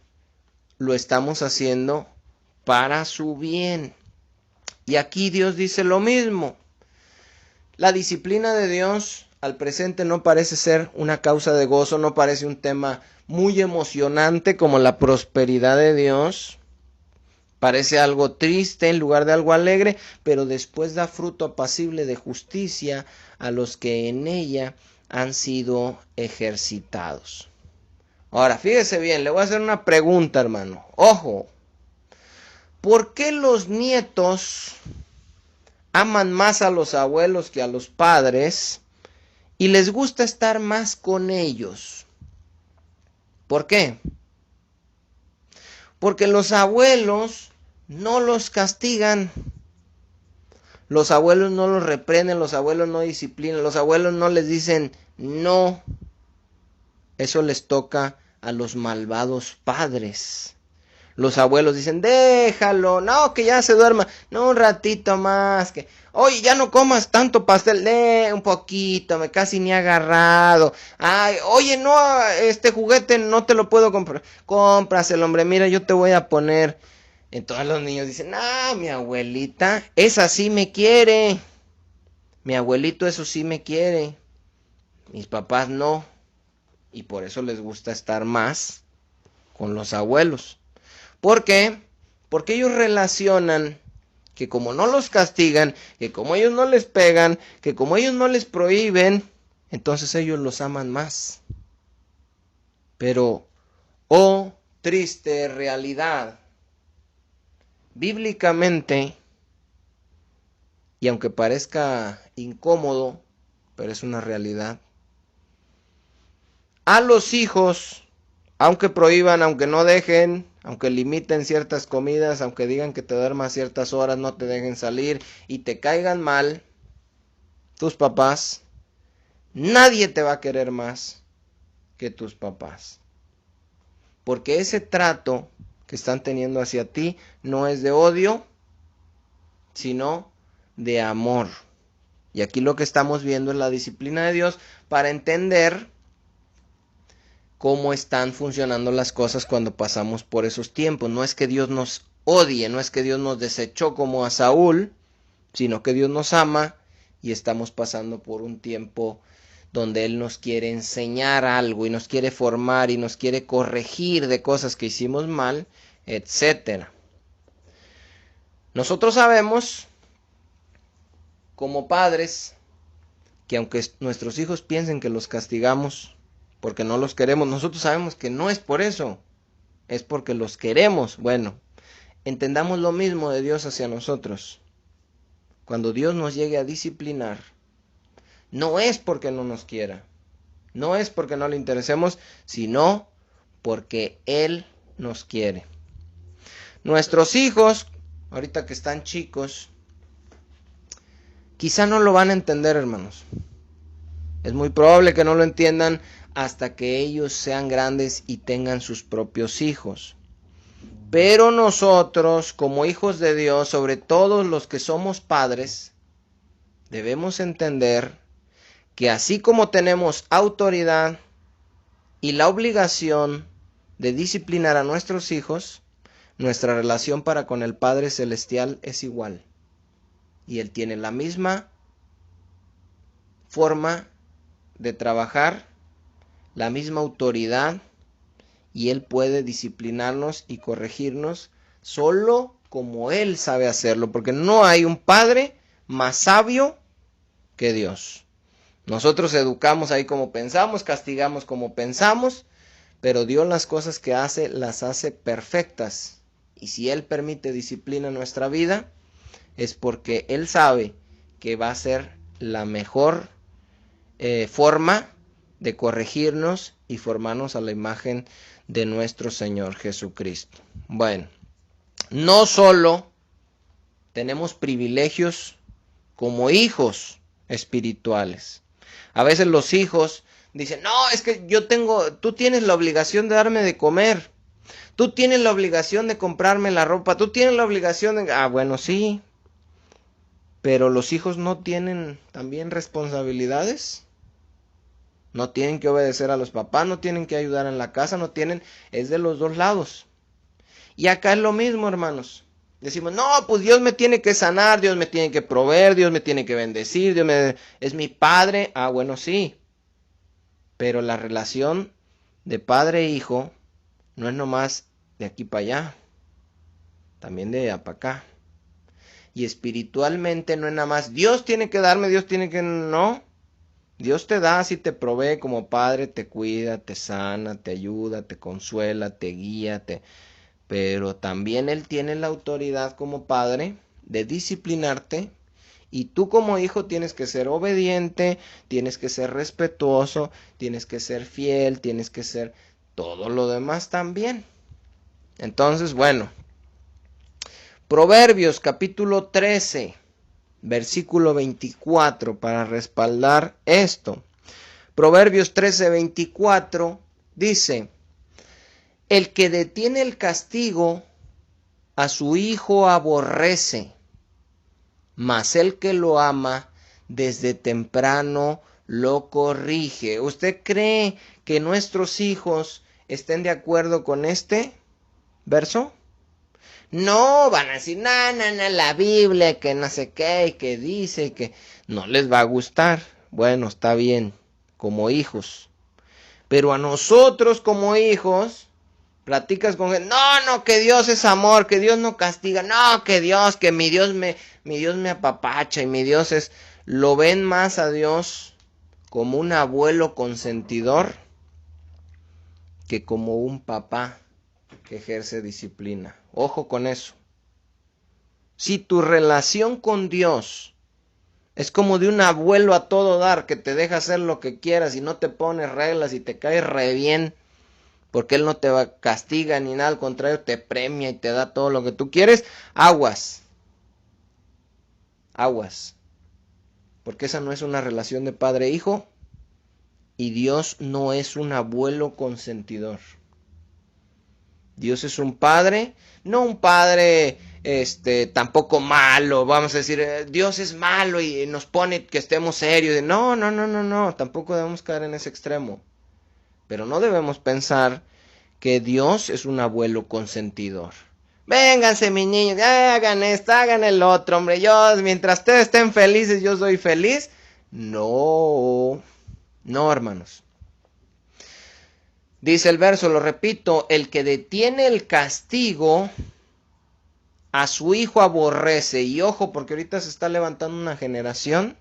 lo estamos haciendo para su bien. Y aquí Dios dice lo mismo. La disciplina de Dios al presente no parece ser una causa de gozo, no parece un tema muy emocionante como la prosperidad de Dios. Parece algo triste en lugar de algo alegre, pero después da fruto apacible de justicia a los que en ella han sido ejercitados. Ahora, fíjese bien, le voy a hacer una pregunta, hermano. Ojo, ¿por qué los nietos aman más a los abuelos que a los padres y les gusta estar más con ellos? ¿Por qué? Porque los abuelos no los castigan, los abuelos no los reprenden, los abuelos no disciplinan, los abuelos no les dicen no. Eso les toca a los malvados padres. Los abuelos dicen, déjalo, no, que ya se duerma, no, un ratito más, que, oye, ya no comas tanto pastel, un poquito, me casi ni he agarrado, ay, oye, no, este juguete no te lo puedo comprar, cómpraselo, hombre, mira, yo te voy a poner. Entonces los niños dicen, ah, mi abuelita, esa sí me quiere, mi abuelito eso sí me quiere, mis papás no, y por eso les gusta estar más con los abuelos. ¿Por qué? Porque ellos relacionan que como no los castigan, que como ellos no les pegan, que como ellos no les prohíben, entonces ellos los aman más. Pero, oh, triste realidad, bíblicamente, y aunque parezca incómodo, pero es una realidad, a los hijos, aunque prohíban, aunque no dejen, aunque limiten ciertas comidas, aunque digan que te duermas ciertas horas, no te dejen salir y te caigan mal, tus papás, nadie te va a querer más que tus papás. Porque ese trato que están teniendo hacia ti no es de odio, sino de amor. Y aquí lo que estamos viendo es la disciplina de Dios para entender cómo están funcionando las cosas cuando pasamos por esos tiempos. No es que Dios nos odie, no es que Dios nos desechó como a Saúl, sino que Dios nos ama y estamos pasando por un tiempo donde Él nos quiere enseñar algo y nos quiere formar y nos quiere corregir de cosas que hicimos mal, etc. Nosotros sabemos, como padres, que aunque nuestros hijos piensen que los castigamos porque no los queremos, nosotros sabemos que no es por eso, es porque los queremos. Bueno, entendamos lo mismo de Dios hacia nosotros. Cuando Dios nos llegue a disciplinar, no es porque no nos quiera, no es porque no le interesemos, sino porque Él nos quiere. Nuestros hijos, ahorita que están chicos, quizá no lo van a entender, hermanos. Es muy probable que no lo entiendan hasta que ellos sean grandes y tengan sus propios hijos. Pero nosotros, como hijos de Dios, sobre todo los que somos padres, debemos entender que así como tenemos autoridad y la obligación de disciplinar a nuestros hijos, nuestra relación para con el Padre Celestial es igual. Y Él tiene la misma forma de trabajar, la misma autoridad, y Él puede disciplinarnos y corregirnos solo como Él sabe hacerlo, porque no hay un padre más sabio que Dios. Nosotros educamos ahí como pensamos, castigamos como pensamos, pero Dios las cosas que hace, las hace perfectas. Y si Él permite disciplina en nuestra vida, es porque Él sabe que va a ser la mejor forma de corregirnos y formarnos a la imagen de nuestro Señor Jesucristo. Bueno, no solo tenemos privilegios como hijos espirituales. A veces los hijos dicen, no, es que tú tienes la obligación de darme de comer, tú tienes la obligación de comprarme la ropa, tú tienes la obligación de... bueno, sí, pero los hijos no tienen también responsabilidades. No tienen que obedecer a los papás, no tienen que ayudar en la casa, no tienen, es de los dos lados. Y acá es lo mismo, hermanos. Decimos, no, pues Dios me tiene que sanar, Dios me tiene que proveer, Dios me tiene que bendecir, es mi padre. Bueno, sí. Pero la relación de padre e hijo no es nomás de aquí para allá, también de allá para acá. Y espiritualmente no es nada más, Dios tiene que darme, Dios tiene que... No. Dios te da, si te provee como padre, te cuida, te sana, te ayuda, te consuela, te guía, pero también Él tiene la autoridad como padre de disciplinarte y tú como hijo tienes que ser obediente, tienes que ser respetuoso, tienes que ser fiel, tienes que ser todo lo demás también. Entonces, bueno, Proverbios capítulo 13. Versículo 24 para respaldar esto. Proverbios 13:24 dice, El que detiene el castigo a su hijo aborrece, mas el que lo ama desde temprano lo corrige. ¿Usted cree que nuestros hijos estén de acuerdo con este verso? No, van a decir, no, la Biblia, que no sé qué, y que dice, que no les va a gustar. Bueno, está bien, como hijos. Pero a nosotros como hijos, platicas con gente, no, que Dios es amor, que Dios no castiga, no, que Dios, que mi Dios me apapacha y mi Dios es, lo ven más a Dios como un abuelo consentidor que como un papá que ejerce disciplina. Ojo con eso. Si tu relación con Dios es como de un abuelo a todo dar, que te deja hacer lo que quieras y no te pone reglas y te cae re bien, porque Él no te castiga ni nada, al contrario, te premia y te da todo lo que tú quieres, aguas. Aguas. Porque esa no es una relación de padre-hijo y Dios no es un abuelo consentidor. Dios es un padre, no un padre tampoco malo, vamos a decir, Dios es malo y nos pone que estemos serios. No, tampoco debemos caer en ese extremo. Pero no debemos pensar que Dios es un abuelo consentidor. Vénganse mis niños, hagan esto, hagan el otro, hombre, mientras ustedes estén felices, yo soy feliz. No, hermanos. Dice el verso, lo repito, el que detiene el castigo a su hijo aborrece. Y ojo, porque ahorita se está levantando una generación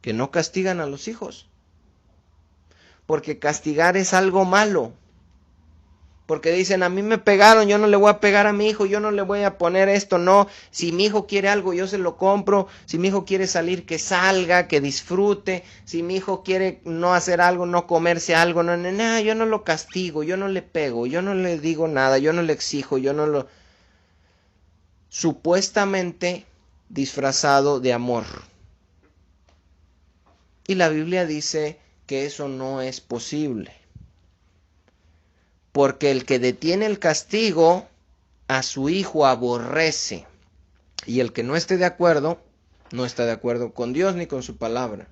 que no castigan a los hijos. Porque castigar es algo malo. Porque dicen, a mí me pegaron, yo no le voy a pegar a mi hijo, yo no le voy a poner esto, no. Si mi hijo quiere algo, yo se lo compro. Si mi hijo quiere salir, que salga, que disfrute. Si mi hijo quiere no hacer algo, no comerse algo, no, yo no lo castigo, yo no le pego, yo no le digo nada, yo no le exijo, yo no lo... Supuestamente disfrazado de amor. Y la Biblia dice que eso no es posible. Porque el que detiene el castigo a su hijo aborrece. Y el que no esté de acuerdo, no está de acuerdo con Dios ni con su palabra.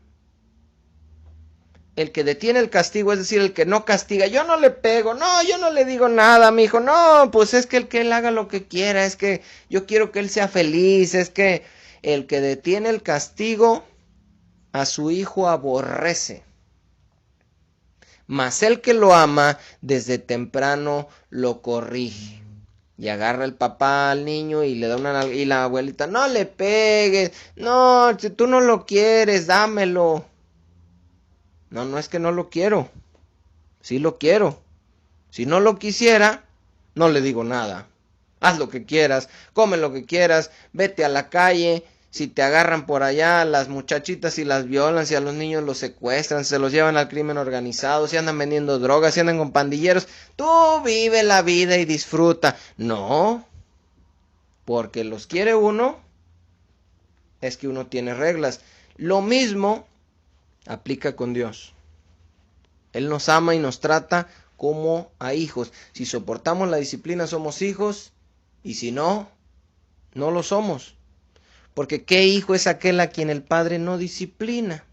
El que detiene el castigo, es decir, el que no castiga, yo no le pego, no, yo no le digo nada a mi hijo, no, pues es que él haga lo que quiera, es que yo quiero que él sea feliz, es que el que detiene el castigo a su hijo aborrece. Mas el que lo ama desde temprano lo corrige. Y agarra el papá al niño y le da una y la abuelita, no le pegues, no, si tú no lo quieres, dámelo. No es que no lo quiero, sí lo quiero. Si no lo quisiera, no le digo nada. Haz lo que quieras, come lo que quieras, vete a la calle. Si te agarran por allá, las muchachitas y las violan, si a los niños los secuestran, se los llevan al crimen organizado, si andan vendiendo drogas, si andan con pandilleros, tú vive la vida y disfruta. No, porque los quiere uno, es que uno tiene reglas. Lo mismo aplica con Dios. Él nos ama y nos trata como a hijos. Si soportamos la disciplina somos hijos, y si no, no lo somos. Porque ¿qué hijo es aquel a quien el Padre no disciplina?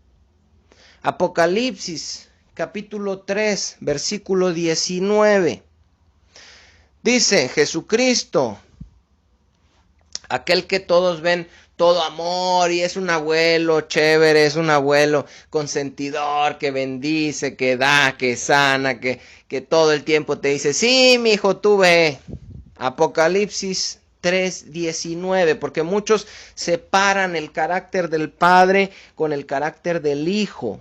Apocalipsis, capítulo 3, versículo 19. Dice, Jesucristo, aquel que todos ven todo amor y es un abuelo chévere, es un abuelo consentidor que bendice, que da, que sana, que todo el tiempo te dice, sí, mi hijo, tú ve. Apocalipsis 3:19, porque muchos separan el carácter del Padre con el carácter del Hijo.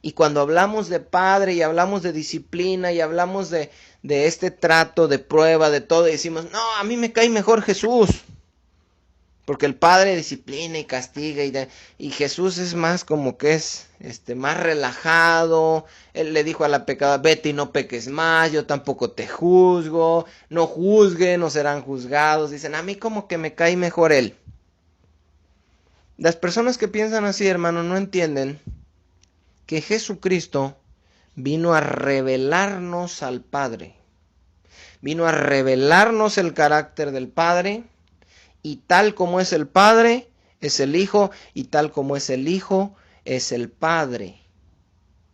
Y cuando hablamos de Padre y hablamos de disciplina y hablamos de este trato, de prueba, de todo, decimos, no, a mí me cae mejor Jesús. Porque el Padre disciplina y castiga y Jesús es más como que es más relajado. Él le dijo a la pecadora, vete y no peques más, yo tampoco te juzgo, no juzguen, no serán juzgados. Dicen, a mí como que me cae mejor él. Las personas que piensan así, hermano, no entienden que Jesucristo vino a revelarnos al Padre. vino a revelarnos el carácter del Padre, y tal como es el Padre, es el Hijo, y tal como es el Hijo, es el Padre.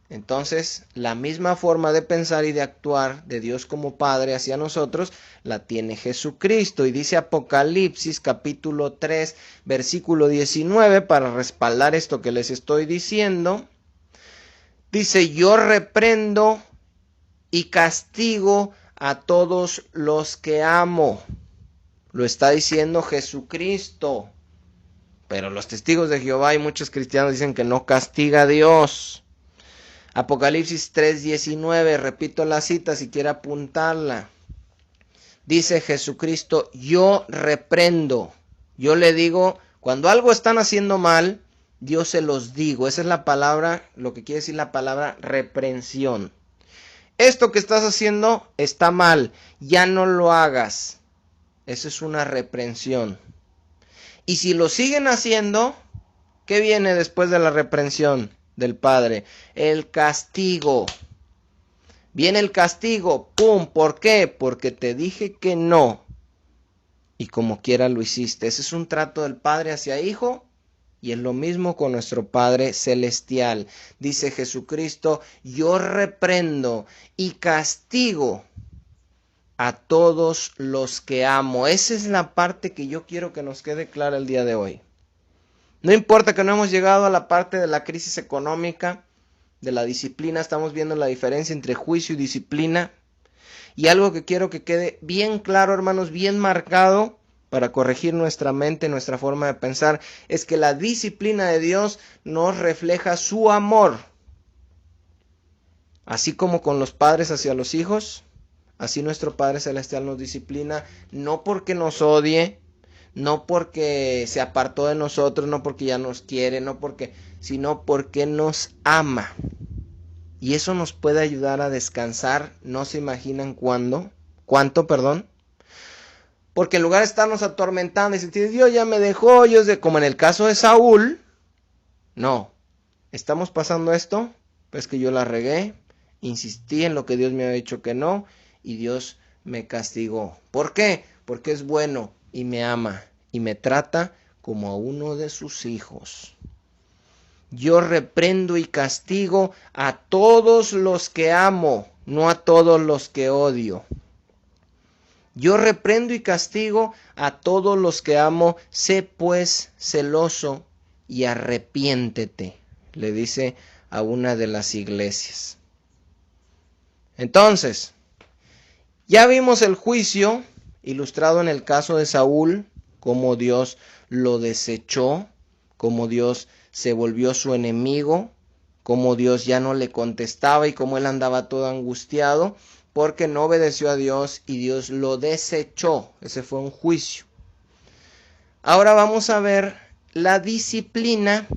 Entonces, la misma forma de pensar y de actuar de Dios como Padre hacia nosotros la tiene Jesucristo. Y dice Apocalipsis capítulo 3, versículo 19, para respaldar esto que les estoy diciendo. Dice, yo reprendo y castigo a todos los que amo. Lo está diciendo Jesucristo. Pero los testigos de Jehová y muchos cristianos dicen que no castiga a Dios. Apocalipsis 3:19, repito la cita si quiere apuntarla. Dice Jesucristo, yo reprendo. Yo le digo, cuando algo están haciendo mal, yo se los digo. Esa es la palabra, lo que quiere decir la palabra reprensión. Esto que estás haciendo está mal, ya no lo hagas. Eso es una reprensión. Y si lo siguen haciendo, ¿qué viene después de la reprensión del Padre? El castigo. Viene el castigo, ¡pum! ¿Por qué? Porque te dije que no. Y como quiera lo hiciste. Ese es un trato del Padre hacia Hijo. Y es lo mismo con nuestro Padre Celestial. Dice Jesucristo, yo reprendo y castigo a todos los que amo. Esa es la parte que yo quiero que nos quede clara el día de hoy. No importa que no hemos llegado a la parte de la crisis económica, de la disciplina, estamos viendo la diferencia entre juicio y disciplina. Y algo que quiero que quede bien claro, hermanos, bien marcado, para corregir nuestra mente, nuestra forma de pensar, es que la disciplina de Dios nos refleja su amor. Así como con los padres hacia los hijos, así nuestro Padre Celestial nos disciplina, no porque nos odie, no porque se apartó de nosotros, no porque ya nos quiere, sino porque nos ama. Y eso nos puede ayudar a descansar, no se imaginan cuánto, porque en lugar de estarnos atormentando y sentir, Dios ya me dejó, como en el caso de Saúl, no, estamos pasando esto, pues que yo la regué, insistí en lo que Dios me había dicho que no, y Dios me castigó. ¿Por qué? Porque es bueno y me ama y me trata como a uno de sus hijos. Yo reprendo y castigo a todos los que amo, no a todos los que odio. Yo reprendo y castigo a todos los que amo, sé pues celoso y arrepiéntete, le dice a una de las iglesias. Entonces, ya vimos el juicio ilustrado en el caso de Saúl, cómo Dios lo desechó, cómo Dios se volvió su enemigo, cómo Dios ya no le contestaba y cómo él andaba todo angustiado porque no obedeció a Dios y Dios lo desechó. Ese fue un juicio. Ahora vamos a ver la disciplina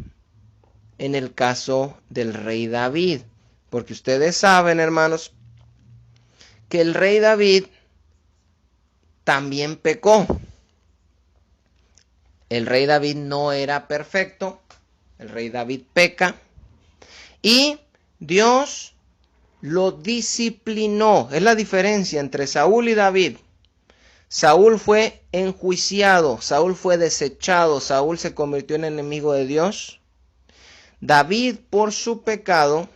en el caso del rey David, porque ustedes saben, hermanos, que el rey David también pecó. El rey David no era perfecto, el rey David peca y Dios lo disciplinó. Es la diferencia entre Saúl y David. Saúl fue enjuiciado, Saúl fue desechado, Saúl se convirtió en enemigo de Dios. David, por su pecado,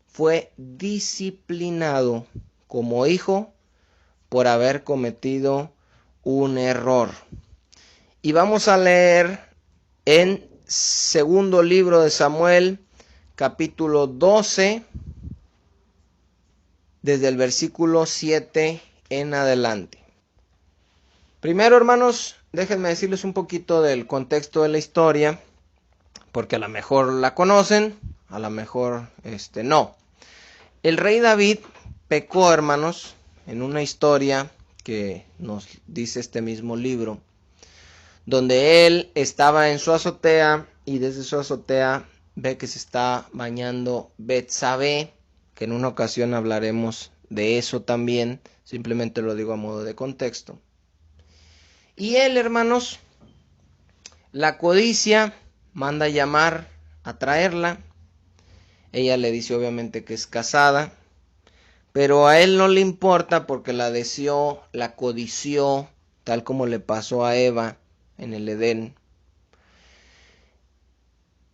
fue disciplinado como hijo por haber cometido un error. Y vamos a leer en segundo libro de Samuel, capítulo 12, desde el versículo 7 en adelante. Primero, hermanos, déjenme decirles un poquito del contexto de la historia, porque a lo mejor la conocen, a lo mejor no. El rey David pecó, hermanos, en una historia que nos dice este mismo libro, donde él estaba en su azotea y desde su azotea ve que se está bañando Betsabé, que en una ocasión hablaremos de eso también, simplemente lo digo a modo de contexto. Y él, hermanos, la codicia manda llamar a traerla. Ella le dice obviamente que es casada, Pero a él no le importa porque la deseó, la codició, tal como le pasó a Eva en el Edén.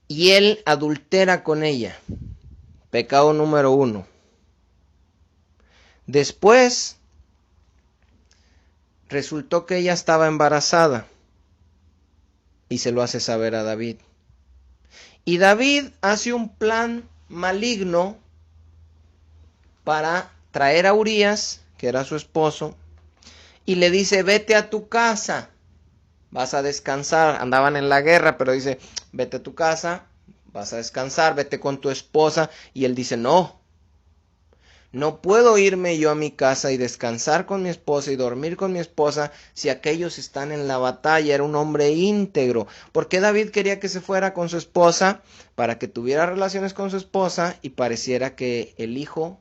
Y él adultera con ella. Pecado número 1. Después resultó que ella estaba embarazada y se lo hace saber a David. Y David hace un plan maligno para traer a Urías, que era su esposo, y le dice, vete a tu casa, vas a descansar. Andaban en la guerra, pero dice, vete a tu casa, vas a descansar, vete con tu esposa. Y él dice, no puedo irme yo a mi casa y descansar con mi esposa y dormir con mi esposa si aquellos están en la batalla. Era un hombre íntegro. ¿Por qué David quería que se fuera con su esposa? Para que tuviera relaciones con su esposa y pareciera que el hijo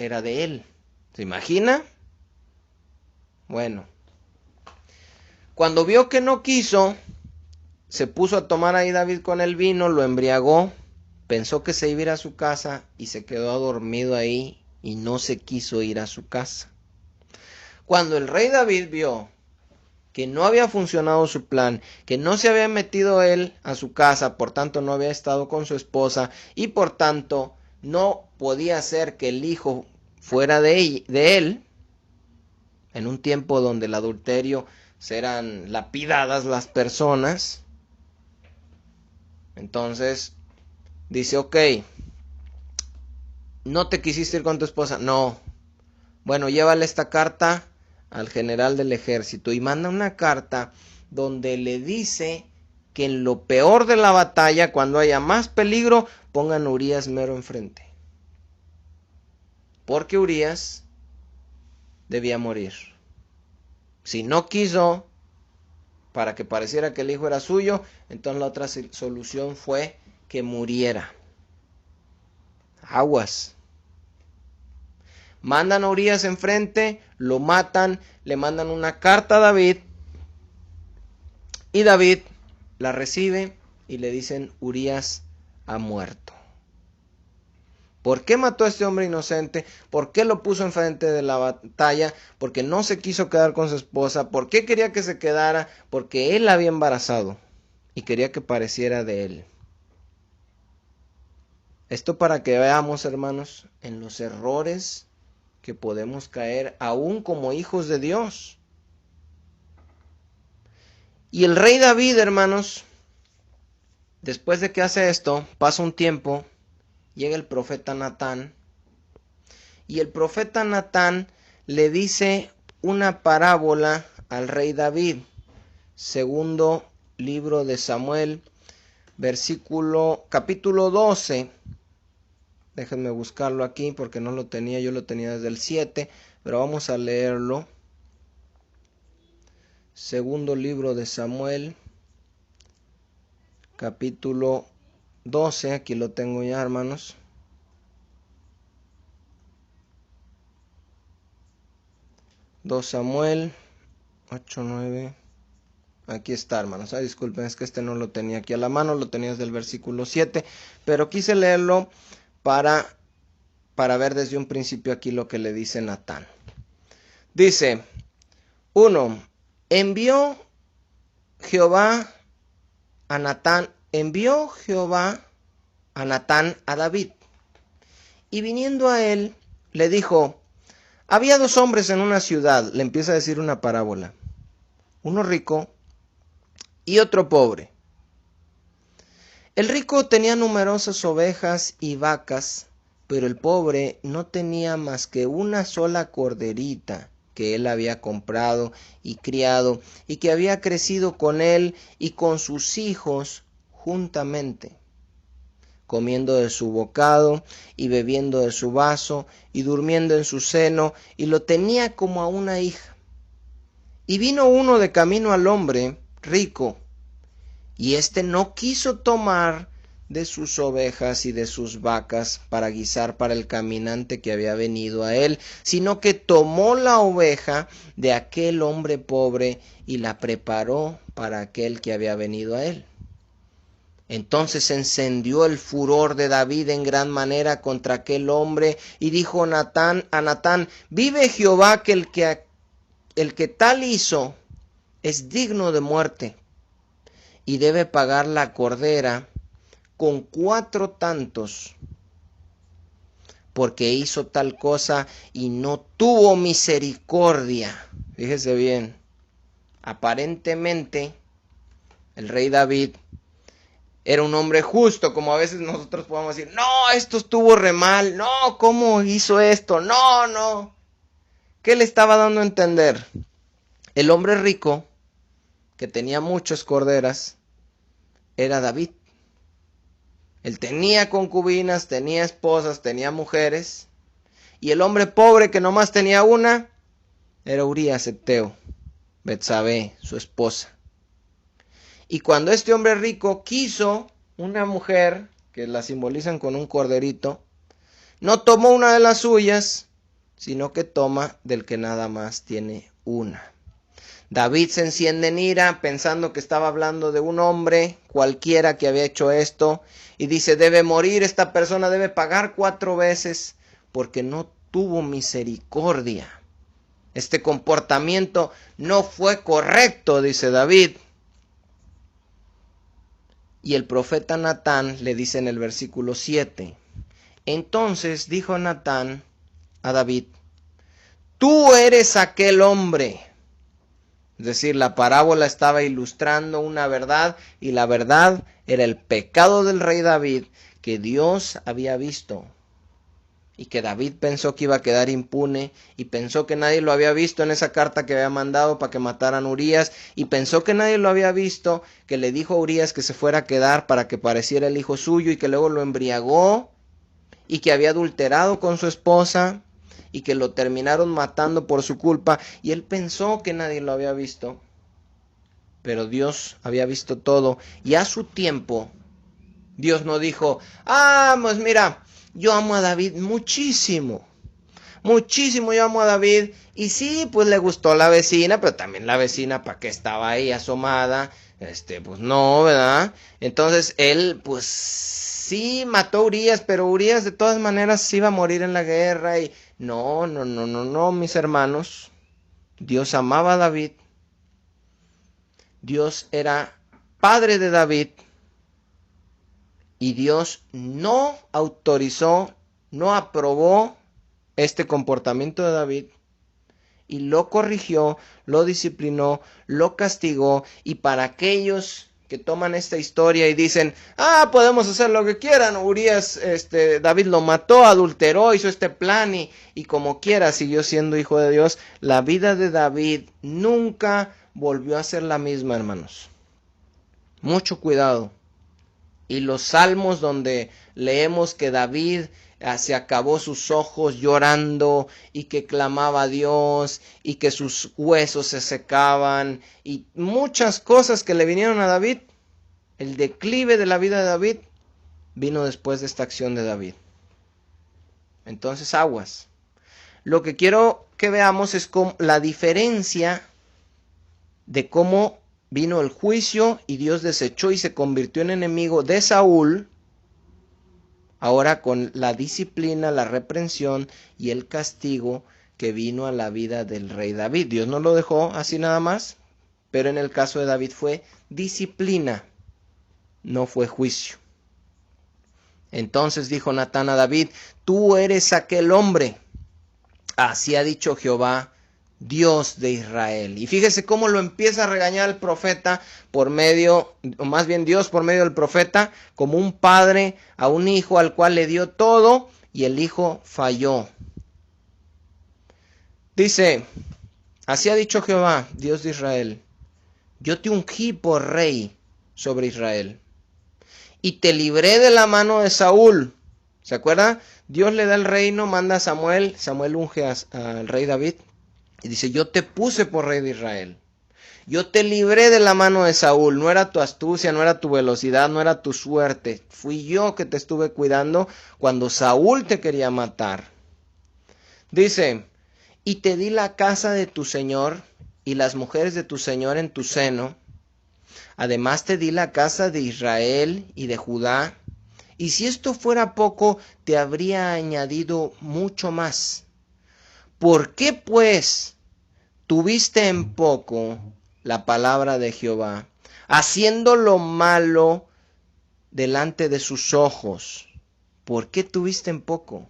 era de él. ¿Se imagina? Bueno, cuando vio que no quiso, se puso a tomar ahí David con el vino, lo embriagó, pensó que se iba a ir a su casa y se quedó dormido ahí y no se quiso ir a su casa. Cuando el rey David vio que no había funcionado su plan, que no se había metido él a su casa, por tanto no había estado con su esposa y por tanto no podía ser que el hijo fuera de él, en un tiempo donde el adulterio serán lapidadas las personas, entonces dice, ok, ¿no te quisiste ir con tu esposa? No. Bueno, llévale esta carta al general del ejército y manda una carta donde le dice que en lo peor de la batalla, cuando haya más peligro, pongan a Urías mero enfrente. Porque Urías debía morir. Si no quiso, para que pareciera que el hijo era suyo, entonces la otra solución fue que muriera. Aguas. Mandan a Urías enfrente, lo matan, le mandan una carta a David y David la recibe y le dicen, Urías ha muerto. ¿Por qué mató a este hombre inocente? ¿Por qué lo puso enfrente de la batalla? Porque no se quiso quedar con su esposa. ¿Por qué quería que se quedara? Porque él la había embarazado y quería que pareciera de él. Esto para que veamos, hermanos, en los errores que podemos caer aún como hijos de Dios. Y el rey David, hermanos, después de que hace esto, pasa un tiempo, llega el profeta Natán, y el profeta Natán le dice una parábola al rey David. Segundo libro de Samuel, capítulo 12. Déjenme buscarlo aquí porque no lo tenía, yo lo tenía desde el 7, pero vamos a leerlo. Segundo libro de Samuel, capítulo 12, aquí lo tengo ya, hermanos. Samuel 8, 9. Aquí está, hermanos. Disculpen, es que este no lo tenía aquí a la mano, lo tenía desde el versículo 7, pero quise leerlo para ver desde un principio aquí lo que le dice Natán. Dice, 1. Envió Jehová a Natán a David, y viniendo a él, le dijo, había 2 hombres en una ciudad, le empieza a decir una parábola, uno rico y otro pobre. El rico tenía numerosas ovejas y vacas, pero el pobre no tenía más que una sola corderita que él había comprado y criado, y que había crecido con él y con sus hijos juntamente, comiendo de su bocado y bebiendo de su vaso y durmiendo en su seno, y lo tenía como a una hija. Y vino uno de camino al hombre rico, y éste no quiso tomar de sus ovejas y de sus vacas para guisar para el caminante que había venido a él, sino que tomó la oveja de aquel hombre pobre y la preparó para aquel que había venido a él. Entonces se encendió el furor de David en gran manera contra aquel hombre, y dijo a Natán, vive Jehová que el que tal hizo es digno de muerte, y debe pagar la cordera con 4 tantos, porque hizo tal cosa y no tuvo misericordia. Fíjese bien, aparentemente el rey David era un hombre justo, como a veces nosotros podemos decir, no, esto estuvo re mal, no, ¿cómo hizo esto? No. ¿Qué le estaba dando a entender? El hombre rico, que tenía muchas corderas, era David. Él tenía concubinas, tenía esposas, tenía mujeres. Y el hombre pobre que nomás tenía una, era Urías Heteo, Betsabé, su esposa. Y cuando este hombre rico quiso una mujer, que la simbolizan con un corderito, no tomó una de las suyas, sino que toma del que nada más tiene una. David se enciende en ira pensando que estaba hablando de un hombre cualquiera que había hecho esto y dice, debe morir, esta persona debe pagar 4 veces porque no tuvo misericordia. Este comportamiento no fue correcto, dice David. Y el profeta Natán le dice en el versículo 7, entonces dijo Natán a David, tú eres aquel hombre. Es decir, la parábola estaba ilustrando una verdad, y la verdad era el pecado del rey David que Dios había visto. Y que David pensó que iba a quedar impune, y pensó que nadie lo había visto en esa carta que había mandado para que mataran a Urías, y pensó que nadie lo había visto, que le dijo a Urías que se fuera a quedar para que pareciera el hijo suyo, y que luego lo embriagó, y que había adulterado con su esposa, y que lo terminaron matando por su culpa, y él pensó que nadie lo había visto, pero Dios había visto todo, y a su tiempo Dios no dijo, pues mira, yo amo a David muchísimo yo amo a David, y sí, pues le gustó la vecina, pero también la vecina, ¿para qué estaba ahí asomada? Pues no, ¿verdad? Entonces él, pues sí, mató a Urías, pero Urías de todas maneras iba a morir en la guerra, y no, mis hermanos, Dios amaba a David, Dios era padre de David, y Dios no autorizó, no aprobó este comportamiento de David, y lo corrigió, lo disciplinó, lo castigó. Y para aquellos que toman esta historia y dicen, podemos hacer lo que quieran, Urías, David lo mató, adulteró, hizo este plan, y como quiera siguió siendo hijo de Dios, la vida de David nunca volvió a ser la misma, hermanos. Mucho cuidado. Y los salmos donde leemos que David se acabó sus ojos llorando, y que clamaba a Dios, y que sus huesos se secaban, y muchas cosas que le vinieron a David, el declive de la vida de David vino después de esta acción de David. Entonces, aguas. Lo que quiero que veamos es la diferencia de cómo vino el juicio y Dios desechó y se convirtió en enemigo de Saúl, ahora con la disciplina, la reprensión y el castigo que vino a la vida del rey David. Dios no lo dejó así nada más, pero en el caso de David fue disciplina, no fue juicio. Entonces dijo Natán a David, tú eres aquel hombre, así ha dicho Jehová, Dios de Israel. Y fíjese cómo lo empieza a regañar el profeta por medio, o más bien Dios por medio del profeta, como un padre a un hijo al cual le dio todo y el hijo falló. Dice, así ha dicho Jehová, Dios de Israel, yo te ungí por rey sobre Israel y te libré de la mano de Saúl. ¿Se acuerda? Dios le da el reino, manda a Samuel, Samuel unge al rey David. Y dice, yo te puse por rey de Israel. Yo te libré de la mano de Saúl. No era tu astucia, no era tu velocidad, no era tu suerte. Fui yo que te estuve cuidando cuando Saúl te quería matar. Dice, y te di la casa de tu señor y las mujeres de tu señor en tu seno. Además te di la casa de Israel y de Judá, y si esto fuera poco, te habría añadido mucho más. ¿Por qué, pues, tuviste en poco la palabra de Jehová, haciendo lo malo delante de sus ojos? ¿Por qué tuviste en poco?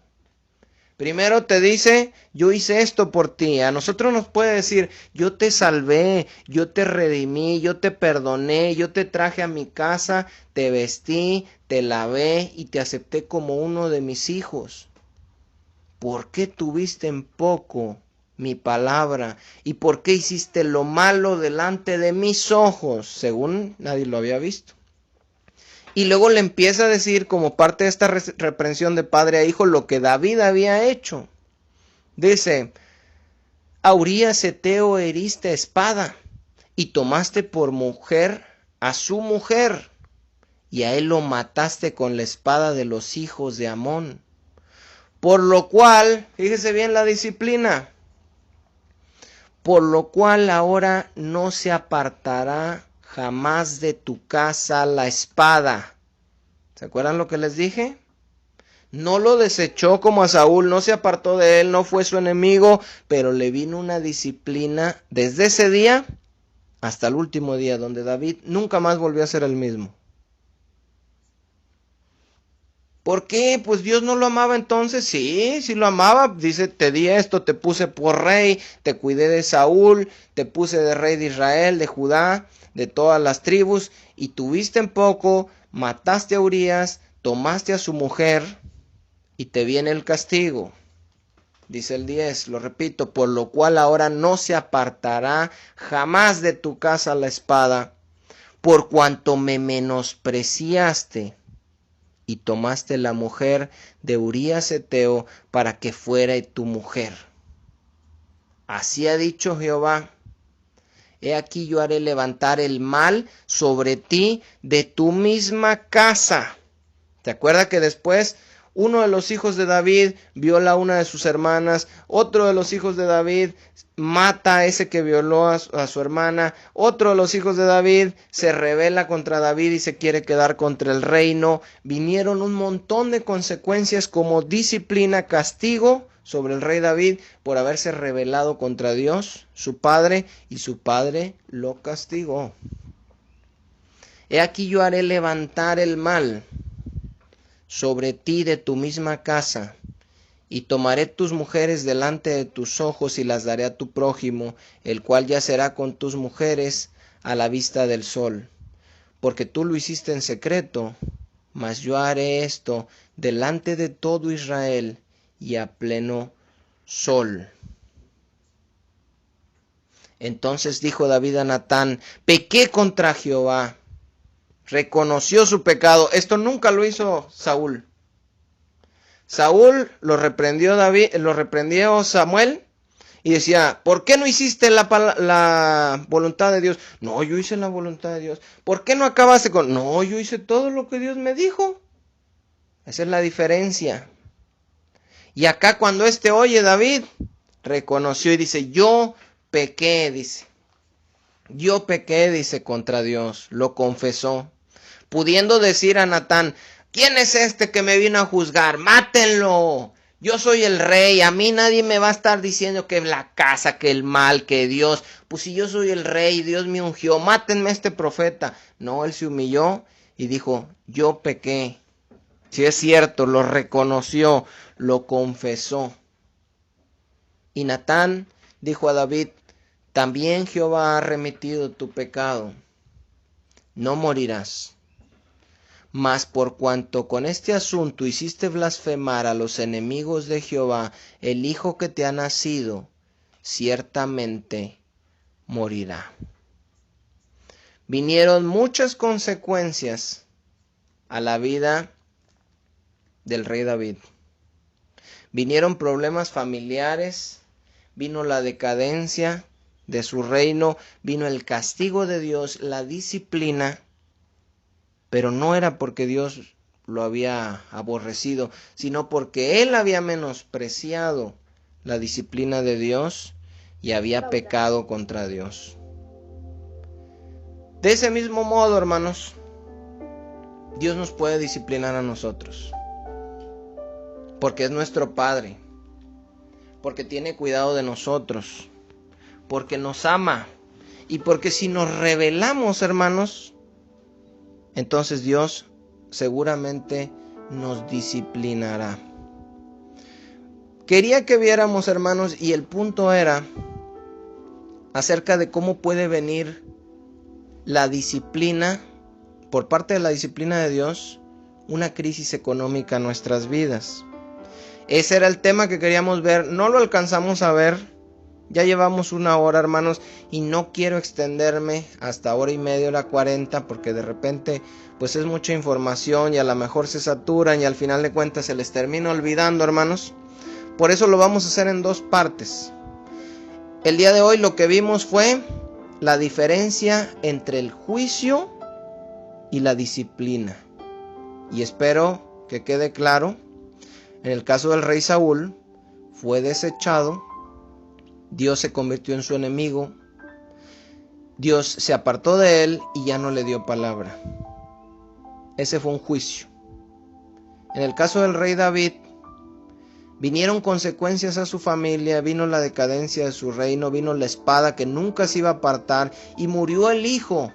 Primero te dice, yo hice esto por ti. A nosotros nos puede decir, yo te salvé, yo te redimí, yo te perdoné, yo te traje a mi casa, te vestí, te lavé y te acepté como uno de mis hijos. ¿Por qué tuviste en poco mi palabra? ¿Y por qué hiciste lo malo delante de mis ojos? Según nadie lo había visto. Y luego le empieza a decir, como parte de esta reprensión de padre a hijo, lo que David había hecho. Dice, a Urías Eteo heriste espada, y tomaste por mujer a su mujer, y a él lo mataste con la espada de los hijos de Amón. Por lo cual, fíjese bien la disciplina, por lo cual ahora no se apartará jamás de tu casa la espada. ¿Se acuerdan lo que les dije? No lo desechó como a Saúl, no se apartó de él, no fue su enemigo, pero le vino una disciplina desde ese día hasta el último día, donde David nunca más volvió a ser el mismo. ¿Por qué? Pues Dios no lo amaba entonces. Sí, sí lo amaba. Dice, te di esto, te puse por rey, te cuidé de Saúl, te puse de rey de Israel, de Judá, de todas las tribus, y tuviste en poco, mataste a Urías, tomaste a su mujer, y te viene el castigo. Dice el 10, lo repito, por lo cual ahora no se apartará jamás de tu casa la espada, por cuanto me menospreciaste y tomaste la mujer de Urías Eteo para que fuera tu mujer. Así ha dicho Jehová, he aquí yo haré levantar el mal sobre ti de tu misma casa. ¿Te acuerdas que después uno de los hijos de David viola a una de sus hermanas, otro de los hijos de David mata a ese que violó a su hermana, otro de los hijos de David se rebela contra David y se quiere quedar contra el reino? Vinieron un montón de consecuencias como disciplina, castigo sobre el rey David por haberse rebelado contra Dios, su padre, y su padre lo castigó. He aquí yo haré levantar el mal sobre ti de tu misma casa, y tomaré tus mujeres delante de tus ojos y las daré a tu prójimo, el cual yacerá con tus mujeres a la vista del sol. Porque tú lo hiciste en secreto, mas yo haré esto delante de todo Israel y a pleno sol. Entonces dijo David a Natán, pequé contra Jehová. Reconoció su pecado. Esto nunca lo hizo Saúl. Saúl lo reprendió Samuel y decía, ¿por qué no hiciste la voluntad de Dios? No, yo hice la voluntad de Dios. ¿Por qué no acabaste con? No, yo hice todo lo que Dios me dijo. Esa es la diferencia. Y acá cuando oye David, reconoció y dice, yo pequé, dice. Yo pequé, dice, contra Dios. Lo confesó. Pudiendo decir a Natán, ¿quién es este que me vino a juzgar? ¡Mátenlo! Yo soy el rey, a mí nadie me va a estar diciendo que la casa, que el mal, que Dios. Pues si yo soy el rey, Dios me ungió, mátenme a este profeta. No, él se humilló y dijo, yo pequé. Si es cierto, lo reconoció, lo confesó. Y Natán dijo a David, también Jehová ha remitido tu pecado, no morirás. Mas por cuanto con este asunto hiciste blasfemar a los enemigos de Jehová, el hijo que te ha nacido, ciertamente morirá. Vinieron muchas consecuencias a la vida del rey David. Vinieron problemas familiares, vino la decadencia de su reino, vino el castigo de Dios, la disciplina. Pero no era porque Dios lo había aborrecido, sino porque él había menospreciado la disciplina de Dios y había pecado contra Dios. De ese mismo modo, hermanos, Dios nos puede disciplinar a nosotros, porque es nuestro Padre, porque tiene cuidado de nosotros, porque nos ama, y porque si nos rebelamos, hermanos, entonces Dios seguramente nos disciplinará. Quería que viéramos, hermanos, y el punto era acerca de cómo puede venir la disciplina, por parte de la disciplina de Dios, una crisis económica en nuestras vidas. Ese era el tema que queríamos ver, no lo alcanzamos a ver, ya llevamos 1 hora, hermanos, y no quiero extenderme hasta 1:30, 1:40, porque de repente pues es mucha información y a lo mejor se saturan y al final de cuentas se les termina olvidando, hermanos. Por eso lo vamos a hacer en 2 partes. El día de hoy lo que vimos fue la diferencia entre el juicio y la disciplina. Y espero que quede claro, en el caso del rey Saúl, fue desechado, Dios se convirtió en su enemigo, Dios se apartó de él y ya no le dio palabra. Ese fue un juicio. En el caso del rey David, vinieron consecuencias a su familia, vino la decadencia de su reino, vino la espada que nunca se iba a apartar y murió el hijo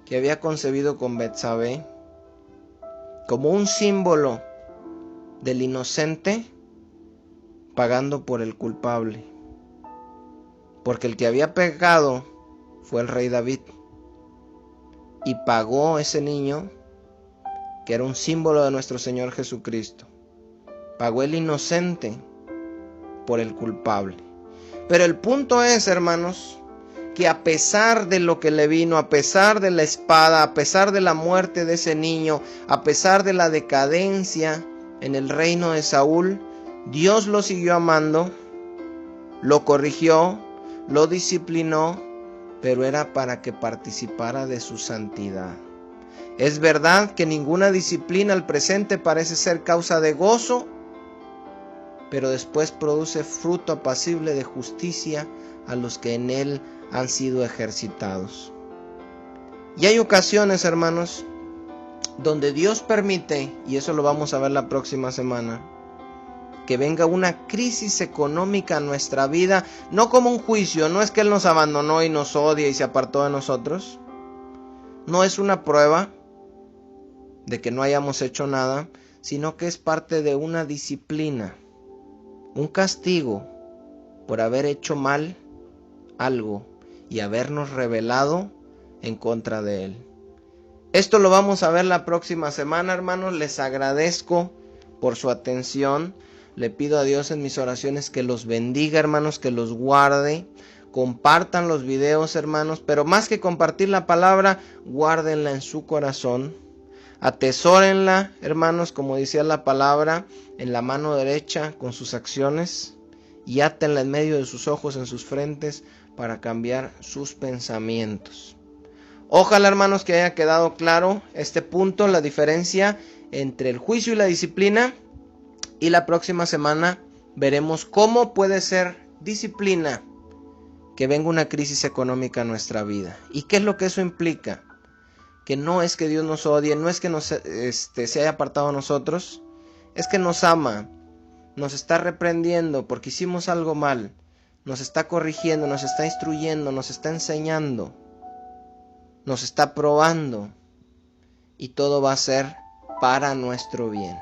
que había concebido con Betsabé, como un símbolo del inocente pagando por el culpable. Porque el que había pecado fue el rey David y pagó ese niño que era un símbolo de nuestro Señor Jesucristo. Pagó el inocente por el culpable. Pero el punto es, hermanos, que a pesar de lo que le vino, a pesar de la espada, a pesar de la muerte de ese niño, a pesar de la decadencia en el reino de Saúl, Dios lo siguió amando, lo corrigió, lo disciplinó, pero era para que participara de su santidad. Es verdad que ninguna disciplina al presente parece ser causa de gozo, pero después produce fruto apacible de justicia a los que en él han sido ejercitados. Y hay ocasiones, hermanos, donde Dios permite, y eso lo vamos a ver la próxima semana, que venga una crisis económica a nuestra vida, no como un juicio, no es que Él nos abandonó y nos odia y se apartó de nosotros, no es una prueba de que no hayamos hecho nada, sino que es parte de una disciplina, un castigo por haber hecho mal algo y habernos rebelado en contra de Él. Esto lo vamos a ver la próxima semana, hermanos. Les agradezco por su atención. Le pido a Dios en mis oraciones que los bendiga, hermanos, que los guarde. Compartan los videos, hermanos, pero más que compartir la palabra, guárdenla en su corazón. Atesórenla, hermanos, como decía la palabra, en la mano derecha con sus acciones y átenla en medio de sus ojos, en sus frentes, para cambiar sus pensamientos. Ojalá, hermanos, que haya quedado claro este punto, la diferencia entre el juicio y la disciplina. Y la próxima semana veremos cómo puede ser disciplina que venga una crisis económica a nuestra vida. ¿Y qué es lo que eso implica? Que no es que Dios nos odie, no es que se haya apartado de nosotros, es que nos ama, nos está reprendiendo porque hicimos algo mal, nos está corrigiendo, nos está instruyendo, nos está enseñando, nos está probando, y todo va a ser para nuestro bien.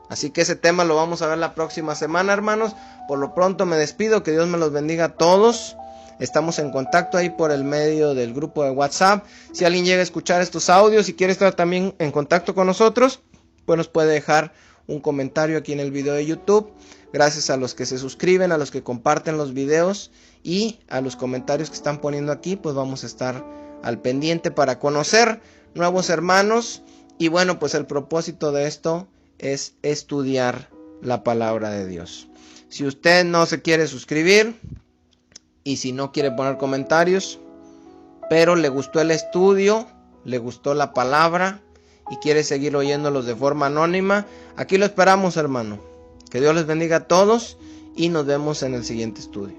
Así que ese tema lo vamos a ver la próxima semana, hermanos. Por lo pronto me despido, que Dios me los bendiga a todos. Estamos en contacto ahí por el medio del grupo de WhatsApp. Si alguien llega a escuchar estos audios y quiere estar también en contacto con nosotros, pues nos puede dejar un comentario aquí en el video de YouTube. Gracias a los que se suscriben, a los que comparten los videos y a los comentarios que están poniendo aquí, pues vamos a estar al pendiente para conocer nuevos hermanos. Y bueno, pues el propósito de esto es estudiar la palabra de Dios. Si usted no se quiere suscribir y si no quiere poner comentarios, pero le gustó el estudio, le gustó la palabra y quiere seguir oyéndolos de forma anónima, aquí lo esperamos, hermano. Que Dios les bendiga a todos y nos vemos en el siguiente estudio.